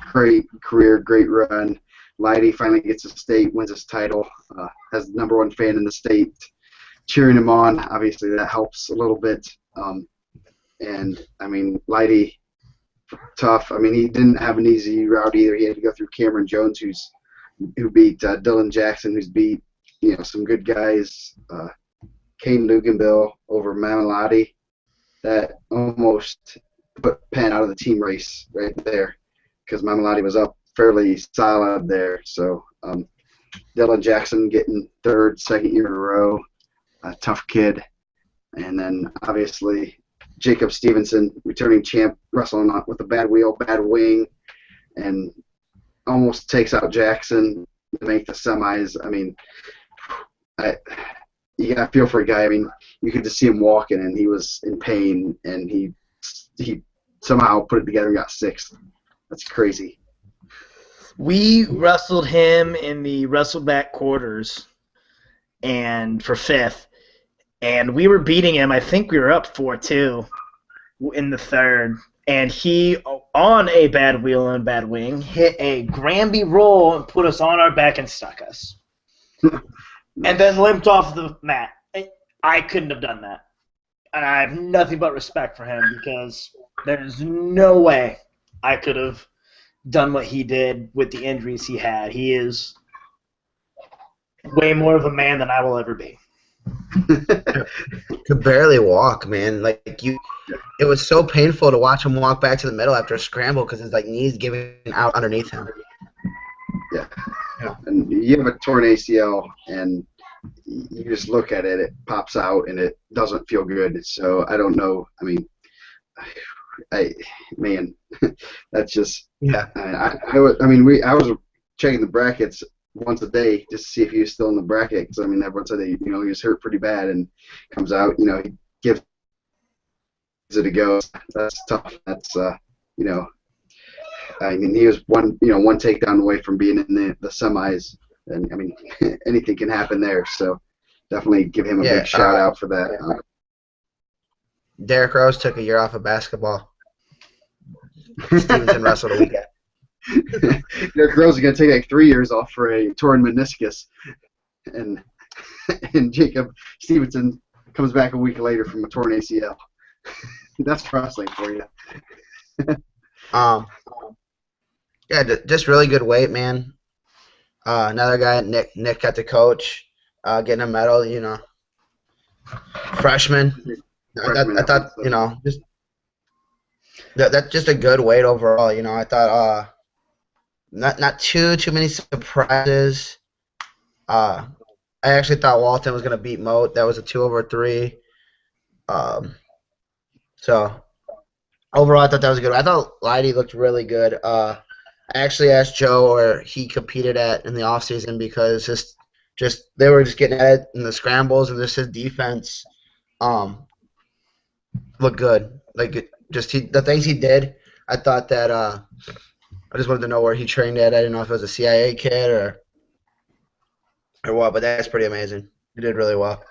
career, great run. Leidy finally gets a state, wins his title, has the #1 fan in the state cheering him on. Obviously, that helps a little bit. And I mean, Leidy, tough. I mean, he didn't have an easy route either. He had to go through Cameron Jones, who beat Dylan Jackson, who's beat some good guys. Kane Luganbill over Mamelati. That almost put Penn out of the team race right there because Mamelati was up fairly solid there. So Dylan Jackson getting third, second year in a row. A tough kid. And then obviously Jacob Stevenson, returning champ, wrestling with a bad wheel, bad wing, and almost takes out Jackson to make the semis. I mean, you got to feel for a guy. I mean, you could just see him walking, and he was in pain, and he somehow put it together and got sixth. That's crazy. We wrestled him in the wrestleback quarters and for fifth, and we were beating him. I think we were up 4-2 in the third, and he, on a bad wheel and bad wing, hit a Granby roll and put us on our back and stuck us. And then limped off the mat. I couldn't have done that. And I have nothing but respect for him because there's no way I could have done what he did with the injuries he had. He is way more of a man than I will ever be. Could barely walk, man. It was so painful to watch him walk back to the middle after a scramble because his knees giving out underneath him. Yeah. And you have a torn ACL, and you just look at it, it pops out, and it doesn't feel good. So I don't know. I mean, man, that's just. Yeah. I was checking the brackets once a day just to see if he was still in the bracket. Because I mean, everyone said that he was hurt pretty bad, and comes out, he gives it a go. That's tough. That's I mean, he was one takedown away from being in the semis, and I mean, anything can happen there. So definitely give him a big shout out for that. Derrick Rose took a year off of basketball. Stevenson wrestled a weekend. Derrick Rose is going to take 3 years off for a torn meniscus, and Jacob Stevenson comes back a week later from a torn ACL. That's wrestling for you. Yeah, just really good weight, man. Another guy, Nick got to coach, getting a medal, Freshman. I thought, just that's just a good weight overall. I thought not too many surprises. I actually thought Walton was gonna beat Moat. That was a 2/3. So overall, I thought that was good. I thought Leidy looked really good. I actually asked Joe where he competed at in the offseason because they were just getting at it in the scrambles, and just his defense looked good. The things he did, I thought that I just wanted to know where he trained at. I didn't know if it was a CIA kid or what, but that's pretty amazing. He did really well.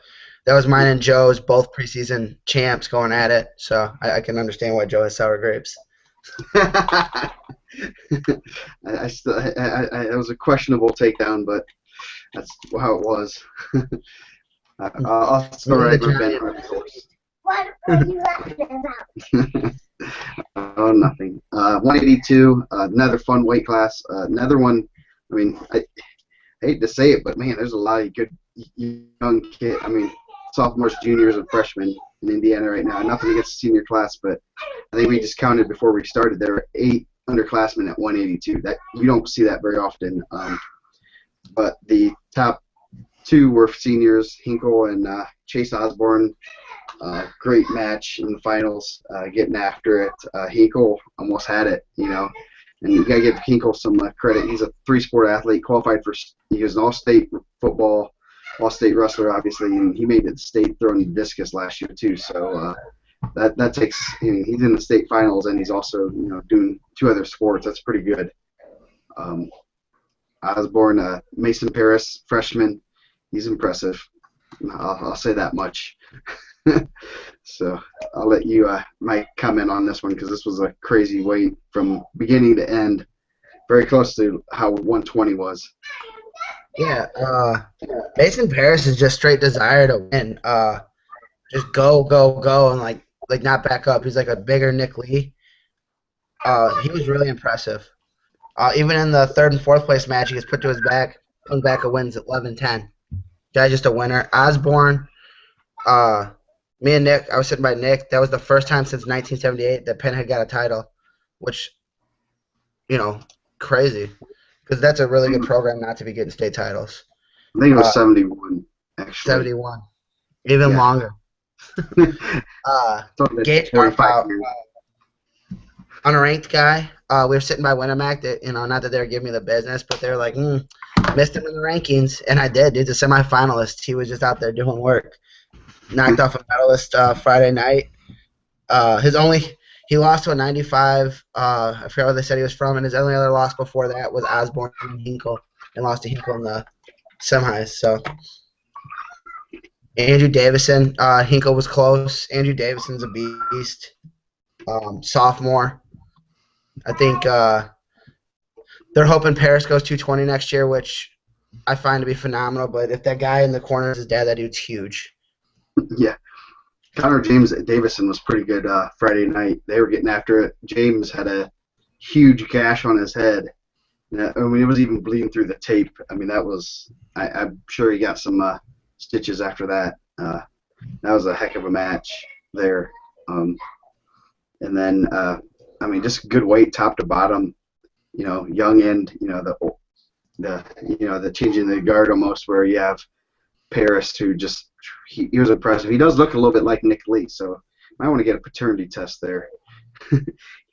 That was mine and Joe's, both preseason champs going at it, so I can understand why Joe has sour grapes. It was a questionable takedown, but that's how it was. I'll still ride my Ben Hardy horse. What are you laughing about? Oh, nothing. 182, another fun weight class. Another one. I mean, I hate to say it, but man, there's a lot of good young kids. I mean, sophomores, juniors, and freshmen in Indiana right now. Nothing against the senior class, but I think we just counted before we started. There were 8 underclassmen at 182. That you don't see that very often. but the top two were seniors, Hinkle and Chase Osborne. Great match in the finals, getting after it. Hinkle almost had it, and you gotta give Hinkle some credit. He's a three-sport athlete, qualified for. He was an all-state football, all-state wrestler, obviously, and he made it to state throwing discus last year too. So that takes. He's in the state finals, and he's also doing two other sports. That's pretty good. Osborne, Mason Paris, freshman, he's impressive. I'll say that much. So I'll let you, Mike, comment on this one because this was a crazy wait from beginning to end, very close to how 120 was. Yeah, Mason Paris is just straight desire to win. Just go, go, go, and like not back up. He's like a bigger Nick Lee. He was really impressive. Even in the third and fourth place match, he gets put to his back, comes back and wins 11-10. Guy's just a winner. Osborne, me and Nick, I was sitting by Nick. That was the first time since 1978 that Penn had got a title, which, crazy. Because that's a really good program not to be getting state titles. I think it was 71, actually. 71. Even longer. Gage dropout. Unranked guy. We were sitting by WinamaC. Not that they were giving me the business, but they were like, missed him in the rankings. And I did. He's a semifinalist. He was just out there doing work. Knocked off a medalist Friday night. He lost to a 95. I forgot where they said he was from, and his only other loss before that was Osborne and Hinkle, and lost to Hinkle in the semis. So Andrew Davison, Hinkle was close. Andrew Davison's a beast. Sophomore. I think they're hoping Paris goes 220 next year, which I find to be phenomenal. But if that guy in the corner is his dad, that dude's huge. Yeah. Connor James Davison was pretty good Friday night. They were getting after it. James had a huge gash on his head. It was even bleeding through the tape. That was – I'm sure he got some stitches after that. That was a heck of a match there. And then, just good weight top to bottom. Young end, the changing the guard almost where you have Paris who just – he was impressive. He does look a little bit like Nick Lee, so might want to get a paternity test there. He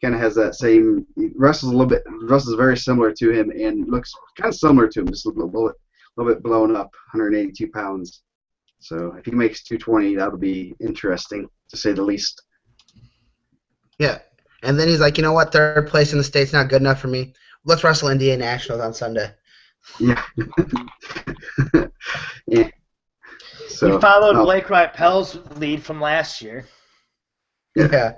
kind of has that same. He wrestles very similar to him and looks kind of similar to him, just a little bit blown up, 182 pounds. So if he makes 220, that'll be interesting to say the least. Yeah, and then he's like, you know what? Third place in the state's not good enough for me. Let's wrestle Indiana Nationals on Sunday. Yeah. Yeah. So, he followed Blake Wright-Pell's lead from last year. Yeah.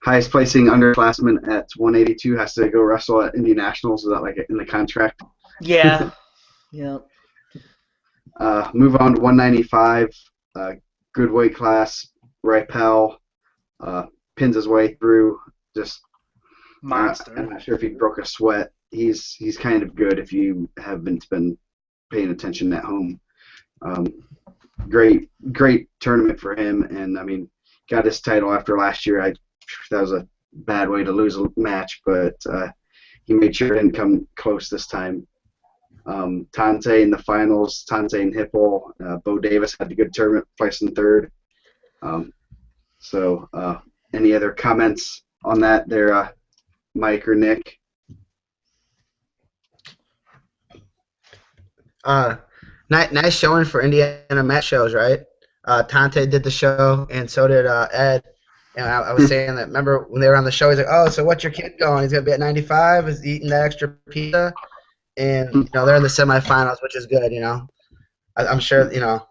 Highest placing underclassman at 182 has to go wrestle at Indiana Nationals. Is that like in the contract? Yeah. Yeah. Move on to 195. Good weight class. Wright-Pell pins his way through. Just Monster. I'm not sure if he broke a sweat. He's kind of good if you haven't been paying attention at home. Great tournament for him, and got his title after last year. That was a bad way to lose a match, but he made sure it didn't come close this time. Tante in the finals, Tante and Hipple, Bo Davis had a good tournament, placing third. So any other comments on that there, Mike or Nick? Nice showing for IndianaMat shows, right? Tante did the show, and so did Ed. And I was saying that, remember when they were on the show, he's like, oh, so what's your kid going? He's going to be at 95? Is he eating that extra pizza? And, they're in the semifinals, which is good, I'm sure, good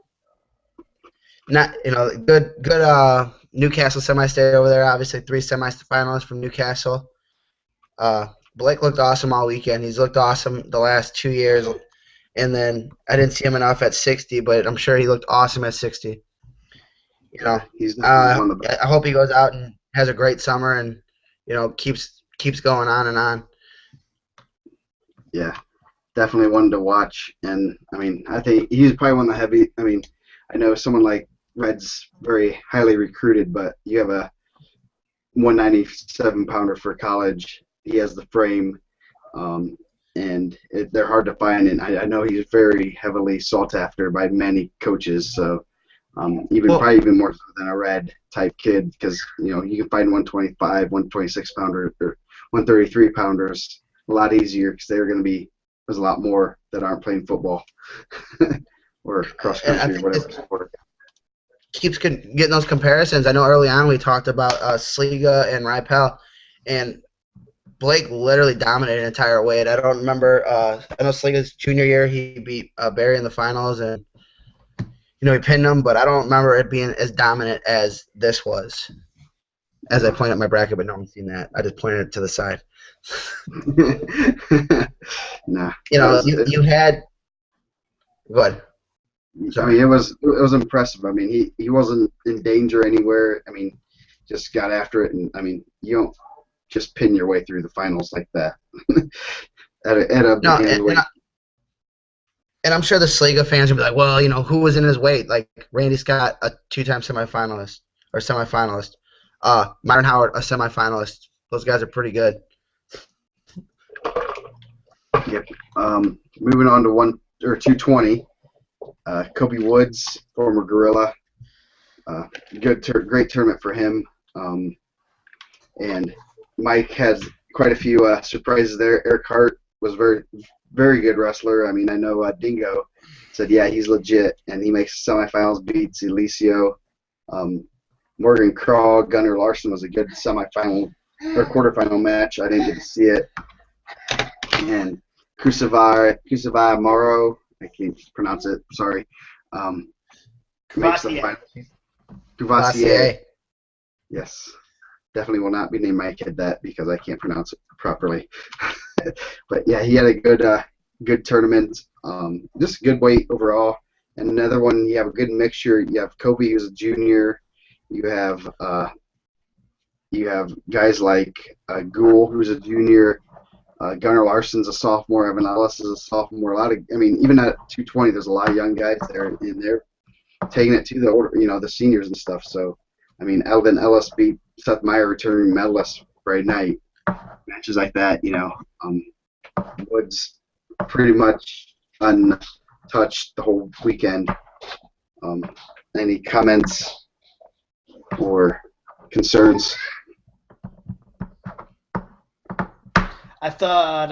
Newcastle semi-state over there, obviously 3 semi-finalists from Newcastle. Blake looked awesome all weekend. He's looked awesome the last 2 years. And then I didn't see him enough at 60, but I'm sure he looked awesome at 60. I hope he goes out and has a great summer and keeps going on and on. Yeah, definitely one to watch. And I think he's probably one of the heavy. I know someone like Red's very highly recruited, but you have a 197 pounder for college. He has the frame. and they're hard to find. And I know he's very heavily sought after by many coaches. So probably even more so than a red type kid, because you can find 125, 126 pounder or 133 pounders a lot easier, because there's a lot more that aren't playing football or cross country or whatever sport. Keeps getting those comparisons. I know early on we talked about Sliga and Ripel, and Blake literally dominated an entire weight. I don't remember. I know Sliga's junior year he beat Barry in the finals, and he pinned him, but I don't remember it being as dominant as this was. As I pointed at my bracket, but no one's seen that. I just pointed it to the side. Nah. You had. Go ahead. Sorry. I mean, it was impressive. I mean, he wasn't in danger anywhere. I mean, just got after it, and I mean, you don't just pin your way through the finals like that. And I'm sure the Sliga fans will be like, well, who was in his weight? Like Randy Scott, a two-time semifinalist. Myron Howard, a semifinalist. Those guys are pretty good. Yep. Moving on to 220. Kobe Woods, former Gorilla. Great tournament for him. And Mike has quite a few surprises there. Eric Hart was very, very good wrestler. I mean, I know Dingo said, yeah, he's legit, and he makes semifinals, beats Elicio. Morgan Crawl, Gunnar Larson was a good semifinal or quarterfinal match. I didn't get to see it. And Kusavai Moro, I can't pronounce it, sorry. Makes the final. Cuvassier. Yes. Definitely will not be named my kid that, because I can't pronounce it properly. But yeah, he had a good tournament. Just a good weight overall. And another one, you have a good mixture. You have Kobe, who's a junior. You have guys like Gould, who's a junior. Gunnar Larson's a sophomore. Evan Ellis is a sophomore. Even at 220, there's a lot of young guys there, and they're taking it to the older, the seniors and stuff. So, I mean, Elvin Ellis beat Seth Meyer, returning medalist Friday night. Matches like that, Woods pretty much untouched the whole weekend. Any comments or concerns? I thought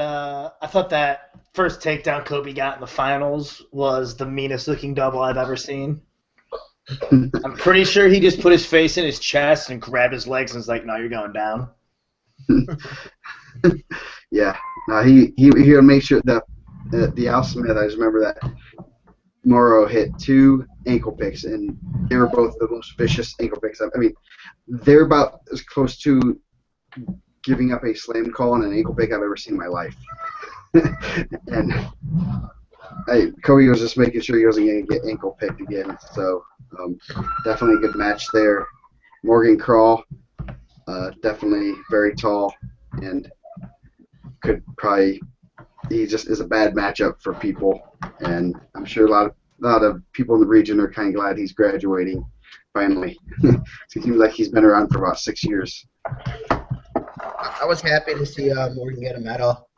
that first takedown Kobe got in the finals was the meanest looking double I've ever seen. I'm pretty sure he just put his face in his chest and grabbed his legs and was like, "No, you're going down." Yeah. No, he'll make sure that the Al Smith. I just remember that Morrow hit 2 ankle picks, and they were both the most vicious ankle picks. I mean, they're about as close to giving up a slam call on an ankle pick I've ever seen in my life. And Kobe was just making sure he wasn't going to get ankle picked again. So definitely a good match there. Morgan Crawl, definitely very tall, and he just is a bad matchup for people. And I'm sure a lot of people in the region are kind of glad he's graduating finally. It seems like he's been around for about 6 years. I was happy to see Morgan get a medal.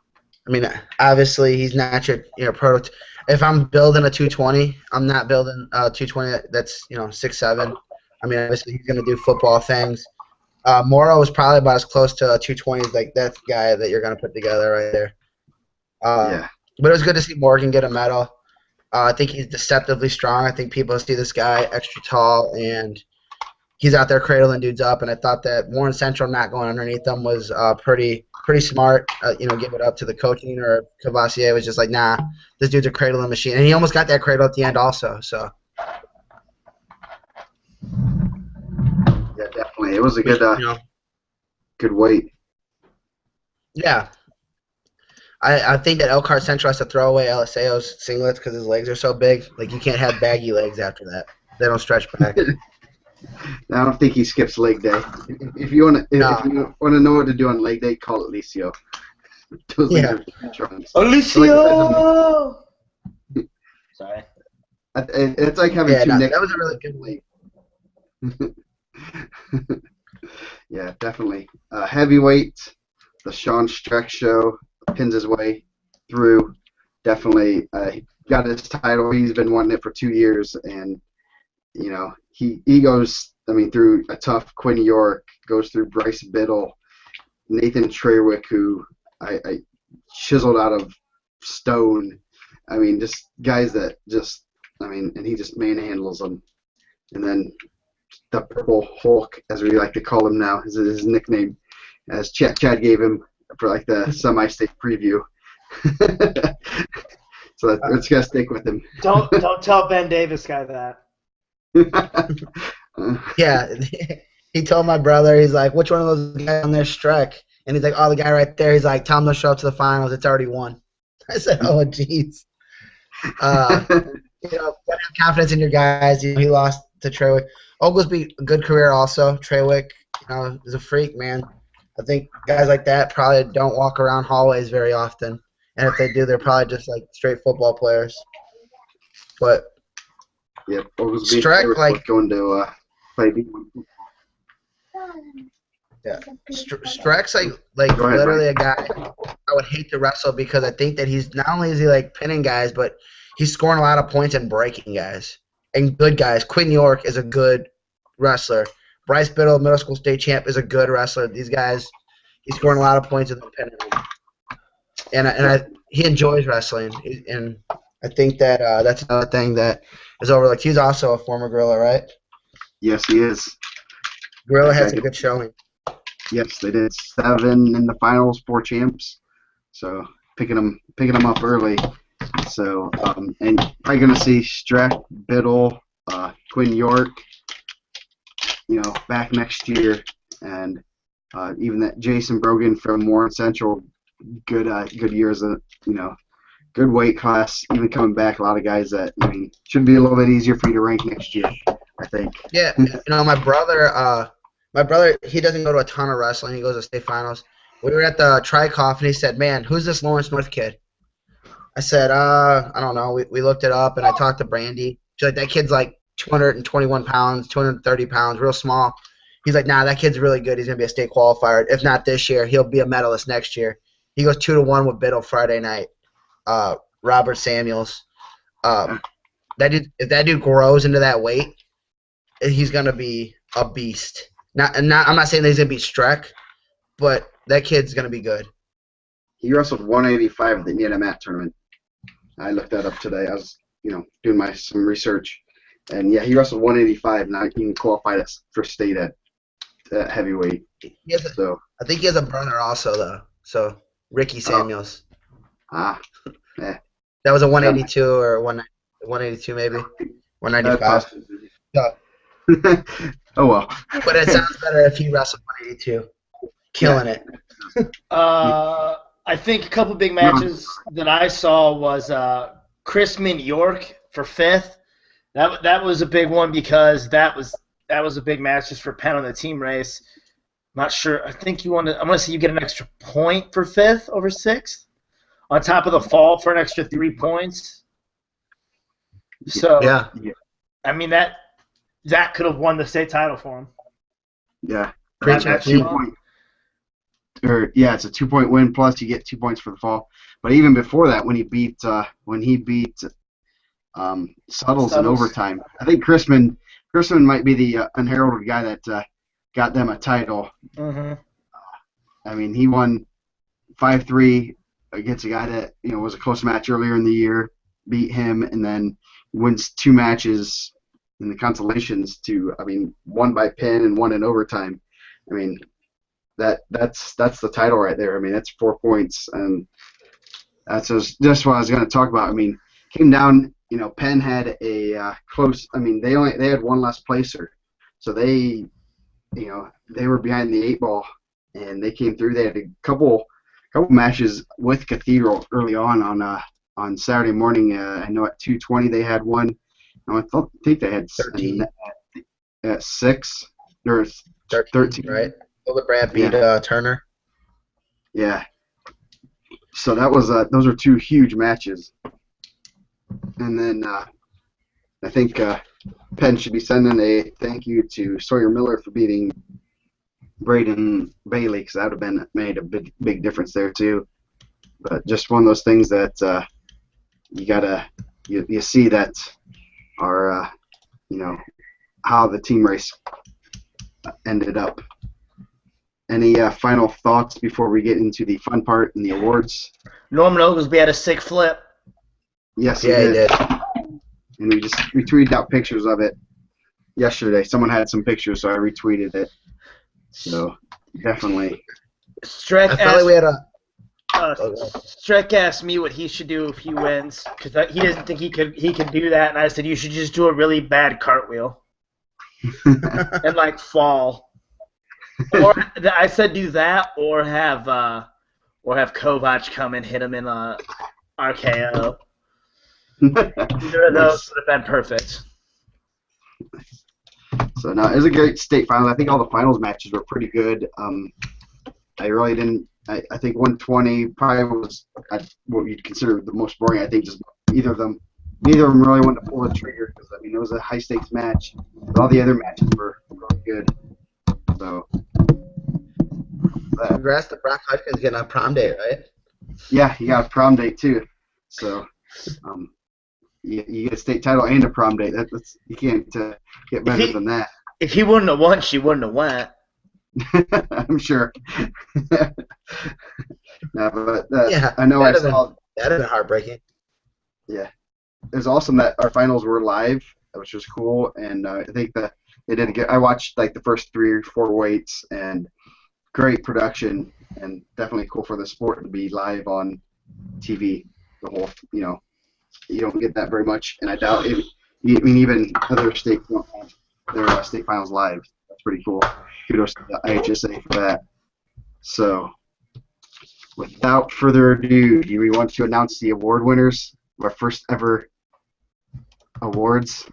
I mean, obviously he's not your prototype. If I'm building a 220, I'm not building a 220 that's 6'7". I mean, obviously he's gonna do football things. Morrow was probably about as close to a 220 as like that guy that you're gonna put together right there. Yeah. But it was good to see Morgan get a medal. I think he's deceptively strong. I think people see this guy extra tall, and he's out there cradling dudes up. And I thought that Warren Central not going underneath them was pretty smart. Give it up to the coaching, or Cavassier was just like, nah, this dude's a cradling machine. And he almost got that cradle at the end also. So. Yeah, definitely. It was a good weight. Yeah. I think that Elkhart Central has to throw away LSAO's singlets because his legs are so big. Like, you can't have baggy legs after that. They don't stretch back. I don't think he skips leg day. If you want to know what to do on leg day, call it Licio. Alicio! Sorry. It's like having two necks. That was a really good weight. Yeah, definitely. Heavyweight, the Sean Streck show pins his way. through. Definitely he got his title. He's been wanting it for 2 years, and he goes. I mean, through a tough Quinn York, goes through Bryce Biddle, Nathan Trawick, who I chiseled out of stone. I mean, just guys that just. I mean, and he just manhandles them. And then the Purple Hulk, as we like to call him now, is his nickname, as Chad gave him for like the semi-state preview. So it's gonna stick with him. Don't tell Ben Davis guy that. Yeah, he told my brother, he's like, which one of those guys on there Streck? And he's like, oh, the guy right there. He's like, tell him to show up to the finals. It's already won. I said, oh, jeez. Have confidence in your guys. He lost to Trawick. Oglesby, a good career also. Trawick, is a freak, man. I think guys like that probably don't walk around hallways very often. And if they do, they're probably just like straight football players. But yeah, Oglesby Streck, like going to play. Yeah, Streck's like Go ahead, literally Mike. a guy I would hate to wrestle because I think that he's not only is he like pinning guys, but he's scoring a lot of points and breaking guys and good guys. Quinn York is a good wrestler. Bryce Biddle, middle school state champ, is a good wrestler. These guys, he's scoring a lot of points and pinning them. And he enjoys wrestling, and I think that that's another thing that is overlooked. He's also a former Gorilla, right? Yes, he is. Gorilla had some good showing. Yes, they did 7 in the finals, 4 champs. So picking them up early. So and probably gonna see Streck, Biddle, Quinn York, back next year, and even that Jason Brogan from Warren Central, good years, good weight class, even coming back. A lot of guys that should be a little bit easier for you to rank next year, I think. Yeah, my brother, he doesn't go to a ton of wrestling. He goes to state finals. We were at the Tri-Coff, and he said, man, who's this Lawrence North kid? I said, I don't know. We looked it up, and I talked to Brandy. She's like, that kid's like 221 pounds, 230 pounds, real small. He's like, nah, that kid's really good. He's going to be a state qualifier. If not this year, he'll be a medalist next year. He goes 2-1 with Biddle Friday night. Robert Samuels. If that dude grows into that weight, he's going to be a beast. I'm not saying that he's going to be Streck, but that kid's going to be good. He wrestled 185 at the IndianaMat tournament. I looked that up today. I was, doing some research, and yeah, he wrestled 185. Now he can qualify for state at heavyweight. I think he has a brother also, though. So Ricky Samuels. Yeah. That was a 182 or 182 maybe, 195. Oh well. But it sounds better if he wrestled 182, killing it. I think a couple big matches that I saw was Chris Mint York for 5th. That was a big one because that was a big match just for Penn on the team race. Not sure. I think I'm gonna say you get an extra point for 5th over 6th, on top of the fall for an extra 3 points. So yeah. I mean that could have won the state title for him. Yeah. It's a 2-point win plus you get 2 points for the fall. But even before that, when he beat Suttles in overtime, I think Chrisman might be the unheralded guy that got them a title. Mm-hmm. I mean, he won 5-3 against a guy that was a close match earlier in the year, beat him, and then wins 2 matches in the consolations one by pin and one in overtime. I mean, that's the title right there. I mean, that's 4 points, and that's just what I was going to talk about. I mean, came down. Penn had a close. I mean, they had one less placer, so they were behind the 8 ball, and they came through. They had a couple matches with Cathedral early on Saturday morning. I know at 2:20 they had one. I think they had 13 at 6 or 13, right? Hildebrand beat Turner. Yeah. So that was those are 2 huge matches. And then I think Penn should be sending a thank you to Sawyer Miller for beating Braden Bailey, because that would have made a big difference there too. But just one of those things that you see that are how the team race ended up. Any final thoughts before we get into the fun part and the awards? Norman Oglesby had a sick flip. Yes, Yeah, he did. And we tweeted out pictures of it yesterday. Someone had some pictures, so I retweeted it. So definitely. Streck I felt like we had a. Streck asked me what he should do if he wins because he doesn't think he could do that, and I said you should just do a really bad cartwheel and like fall. Or I said do that, or have Kovac come and hit him in a RKO. Either of those would have been perfect. So no, it was a great state final. I think all the finals matches were pretty good. I really didn't. I think 120 probably was what you'd consider the most boring. I think just neither of them really wanted to pull the trigger because it was a high stakes match. But all the other matches were really good. So. Congrats to Brock Hudkins getting a prom date, right? Yeah, he got a prom date too. So, you get a state title and a prom date. That's you can't get better than that. If he wouldn't have won, she wouldn't have went. I'm sure. No, but Yeah, I know I saw. That'd have been heartbreaking. Yeah, it was awesome that our finals were live, which was cool, and I think that they did I watched like the first 3 or 4 weights and. Great production and definitely cool for the sport to be live on TV. The whole, you don't get that very much, and I doubt it. I mean, even other states don't have their state finals live. That's pretty cool. Kudos to the IHSA for that. So, without further ado, do we want to announce the award winners of our first ever awards?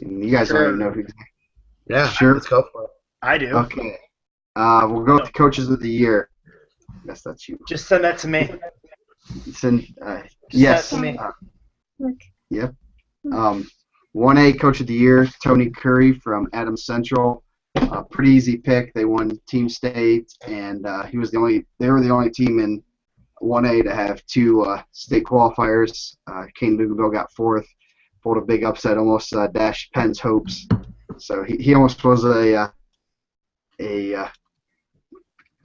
And you guys already know who. Yeah, sure. Let's go for it. I do. Okay. We'll go with the coaches of the year. Yes, that's you. Just send that to me. Yes. Send that to me. Yep. 1A coach of the year, Tony Curry from Adams Central. Pretty easy pick. They won Team State, and they were the only team in 1A to have 2 state qualifiers. Kane Luganville got 4th. Pulled a big upset, almost dashed Penn's hopes. So he almost was a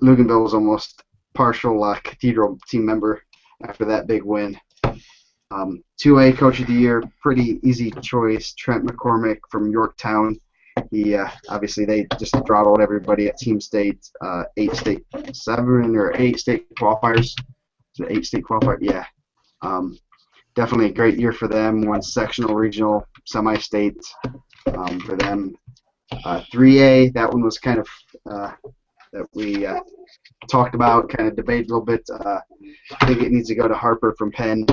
Luganville was almost partial Cathedral team member after that big win. 2A Coach of the Year, pretty easy choice, Trent McCormick from Yorktown. He obviously they just throttled everybody at Team State, 8 state qualifiers. So 8 state qualifiers, yeah. Definitely a great year for them. Won sectional, regional, semi-state for them. 3A, that one was kind of that we talked about, kind of debated a little bit. I think it needs to go to Harper from Penn.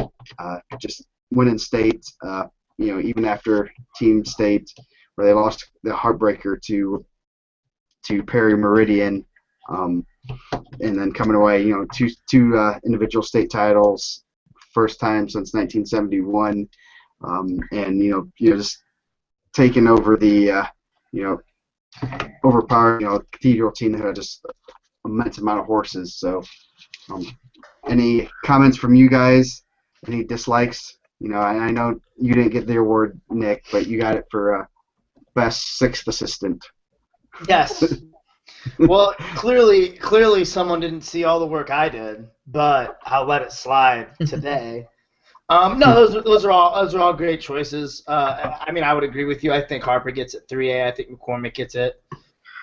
Just winning state, even after Team State, where they lost the heartbreaker to Perry Meridian, and then coming away, two individual state titles, first time since 1971, and just taking over the overpowered Cathedral team that had just immense amount of horses. So, any comments from you guys? Any dislikes? I know you didn't get the award, Nick, but you got it for best 6th assistant. Yes. Well, clearly someone didn't see all the work I did, but I'll let it slide today. No, those are all great choices. I would agree with you. I think Harper gets it 3A. I think McCormick gets it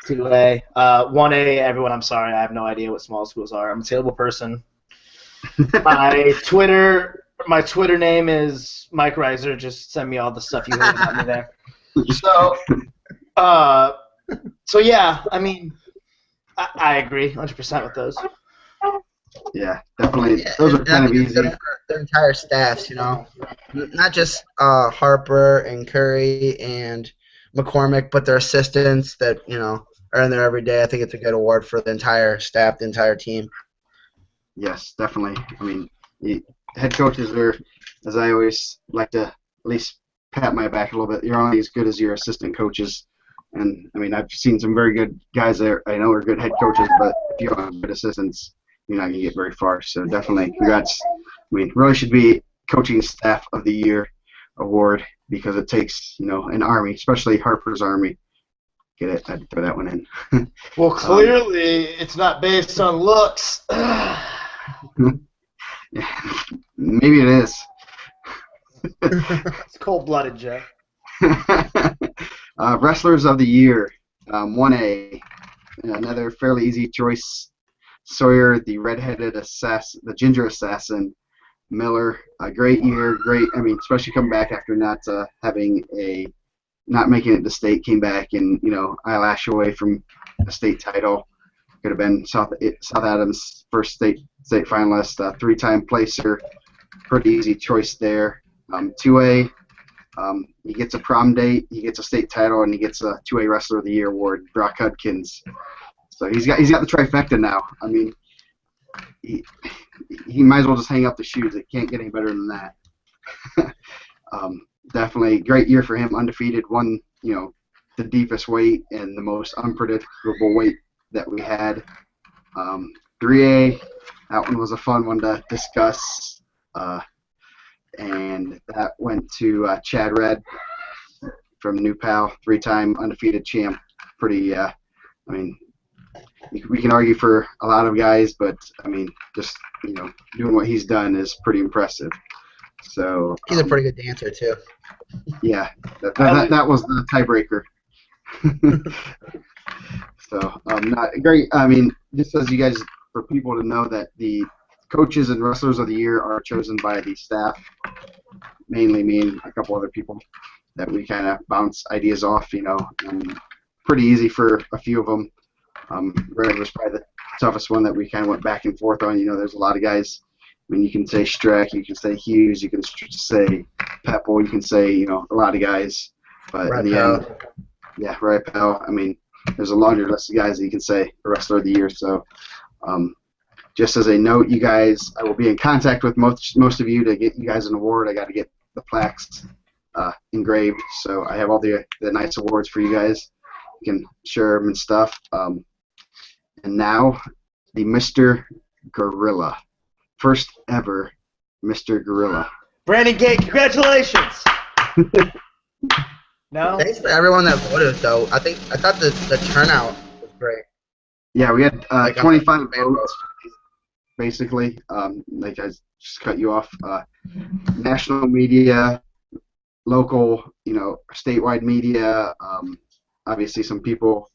2A. 1A, everyone, I'm sorry. I have no idea what small schools are. I'm a terrible person. My Twitter name is Mike Reiser. Just send me all the stuff you heard about me there. So yeah, I agree 100% with those. Yeah, definitely. Those are kind of easy. Their entire staffs, not just Harper and Curry and McCormick, but their assistants that are in there every day. I think it's a good award for the entire staff, the entire team. Yes, definitely. The head coaches are, as I always like to at least pat my back a little bit. You're only as good as your assistant coaches. And I've seen some very good guys there. I know are good head coaches, but if you don't have good assistants, you're not gonna get very far. So definitely, congrats. I mean, really should be coaching staff of the year award because it takes an army, especially Harper's Army. Get it? I had to throw that one in. Well, clearly it's not based on looks. Maybe it is. It's cold-blooded, Jeff. Wrestlers of the year, 1A, another fairly easy choice. Sawyer, the redheaded assassin, the ginger assassin. Miller, a great year, great. I mean, especially coming back after not making it to state, came back and eyelash away from a state title. Could have been South Adams' first state finalist, 3-time placer. Pretty easy choice there. 2A, he gets a prom date, he gets a state title, and he gets a 2A Wrestler of the Year award. Brock Hudkins. So he's got the trifecta now. I mean, he might as well just hang up the shoes. It can't get any better than that. Definitely great year for him. Undefeated, won the deepest weight and the most unpredictable weight that we had. 3A, that one was a fun one to discuss. And that went to Chad Red from New Pal, 3-time undefeated champ. Pretty, I mean, we can argue for a lot of guys, but I mean, just doing what he's done is pretty impressive. So he's a pretty good dancer too. Yeah, that was the tiebreaker. So not great. I mean, just as you guys, for people to know that the coaches and wrestlers of the year are chosen by the staff, mainly me and a couple other people that we kind of bounce ideas off. And pretty easy for a few of them. Red was probably the toughest one that we kind of went back and forth on. There's a lot of guys. I mean, you can say Streck, you can say Hughes, you can say Pepple, you can say, a lot of guys. But in the end, yeah, Rappel. I mean, there's a laundry list of guys that you can say the Wrestler of the Year. So just as a note, you guys, I will be in contact with most of you to get you guys an award. I got to get the plaques engraved. So I have all the nice awards for you guys. You can share them and stuff. And now, the Mr. Gorilla. First ever Mr. Gorilla. Brandon Gate, congratulations! No? Thanks for everyone that voted, though. I thought the turnout was great. Yeah, we had 25 votes, basically. Like I just cut you off. National media, local, statewide media, obviously some people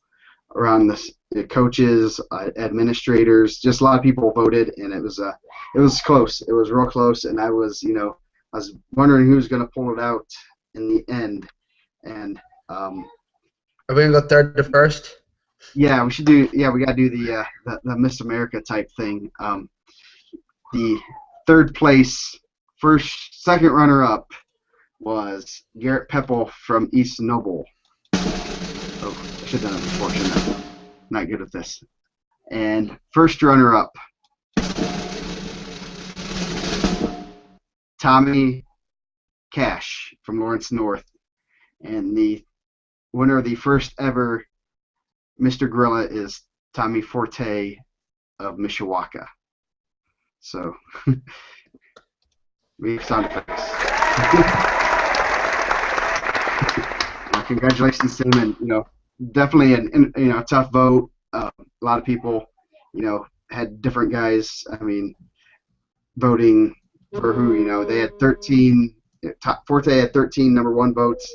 around the coaches, administrators, just a lot of people voted, and it was close. It was real close, and I was wondering who was going to pull it out in the end. And are we gonna go third to first? Yeah, we should do. Yeah, we got to do the Miss America type thing. The third place, second runner-up was Garrett Pepple from East Noble. Oh, I should have done it before, shouldn't I? Not good at this. And first runner-up, Tommy Cash from Lawrence North. And the winner of the first ever Mr. Gorilla is Tommy Forte of Mishawaka. So, we have sound effects. Congratulations to him, and definitely a tough vote. A lot of people, had different guys. I mean, voting for who. They had 13. Forte had 13 number one votes.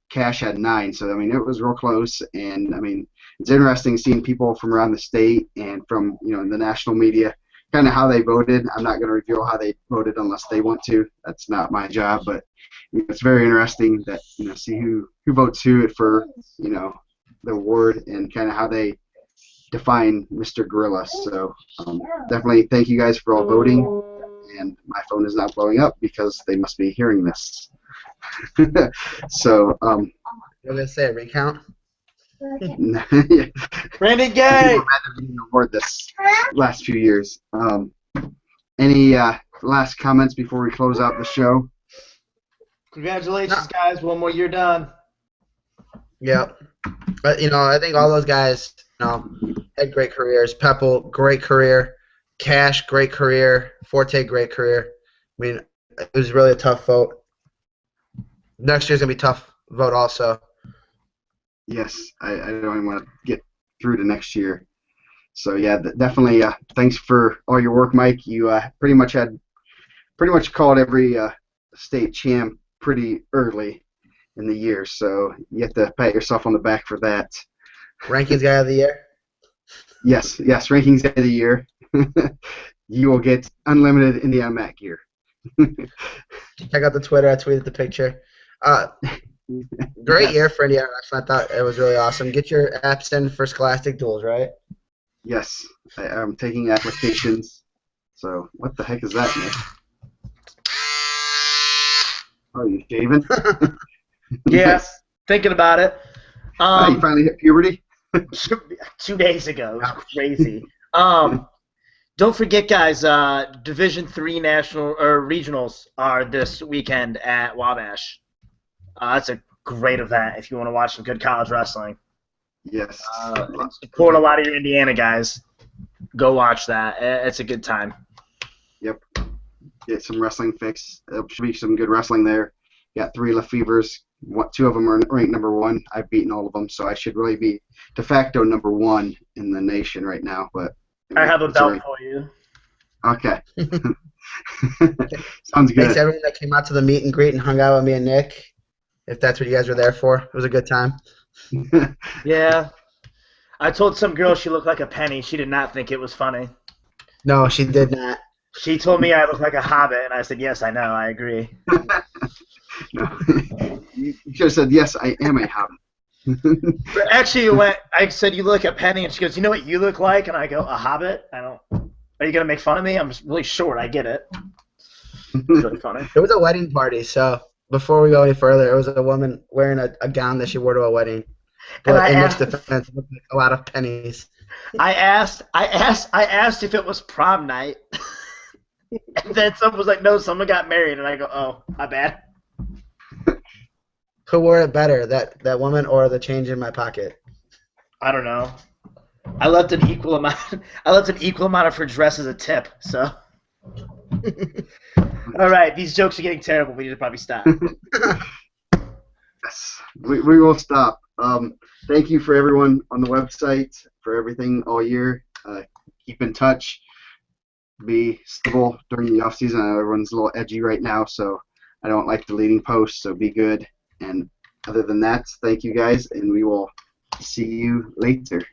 Cash had 9. So I mean, it was real close. And I mean, it's interesting seeing people from around the state and from the national media, kind of how they voted. I'm not going to reveal how they voted unless they want to. That's not my job. But it's very interesting that see who votes who for the award and kind of how they define Mr. Gorilla. So definitely thank you guys for all voting. And my phone is not blowing up because they must be hearing this. So you're gonna say a recount? Yeah. Brandon Gay! Award this last few years. Any last comments before we close out the show? Congratulations, guys. One more year done. Yeah. But, I think all those guys had great careers. Pepple, great career. Cash, great career. Forte, great career. I mean, it was really a tough vote. Next year's going to be a tough vote also. Yes, I don't even want to get through to next year. So yeah, definitely. Thanks for all your work, Mike. You pretty much called every state champ pretty early in the year, so you have to pat yourself on the back for that. Rankings guy of the year? Yes, rankings guy of the year. You will get unlimited IndianaMat gear. Check out the Twitter. I tweeted the picture. Great year for Indiana Wrestling. I thought it was really awesome. Get your apps in for Scholastic Duels, right? Yes, I'm taking applications. So what the heck is that, Nick? Are you shaving? Yes, thinking about it. You finally hit puberty? 2 days ago. It was crazy. Don't forget, guys, Division III national or regionals are this weekend at Wabash. That's a great event if you want to watch some good college wrestling. Yes. Support a lot of your Indiana guys. Go watch that. It's a good time. Yep. Get some wrestling fix. There should be some good wrestling there. Got 3 Lefevres. 2 of them are ranked number 1. I've beaten all of them, so I should really be de facto number 1 in the nation right now. But I have a belt for you. Okay. Sounds good. Thanks to everyone that came out to the meet and greet and hung out with me and Nick. If that's what you guys were there for, it was a good time. Yeah. I told some girl she looked like a penny. She did not think it was funny. No, she did not. She told me I look like a hobbit, and I said, yes, I know, I agree. No. You should have said, yes, I am a hobbit. But actually, I said, you look like a penny, and she goes, you know what you look like? And I go, a hobbit? Are you going to make fun of me? I'm just really short. I get it. It's really funny. It was a wedding party, so before we go any further, it was a woman wearing a gown that she wore to a wedding. But in Nick's defense, it looked like a lot of pennies. I asked if it was prom night. And then someone was like, no, someone got married. And I go, oh, my bad. Who wore it better, that woman or the change in my pocket? I don't know. I left an equal amount. I left an equal amount of her dress as a tip. So, all right, these jokes are getting terrible. We need to probably stop. Yes, we will stop. Thank you for everyone on the website for everything all year. Keep in touch. Be civil during the off season. I know everyone's a little edgy right now, so I don't like deleting posts. So be good. And other than that, thank you guys, and we will see you later.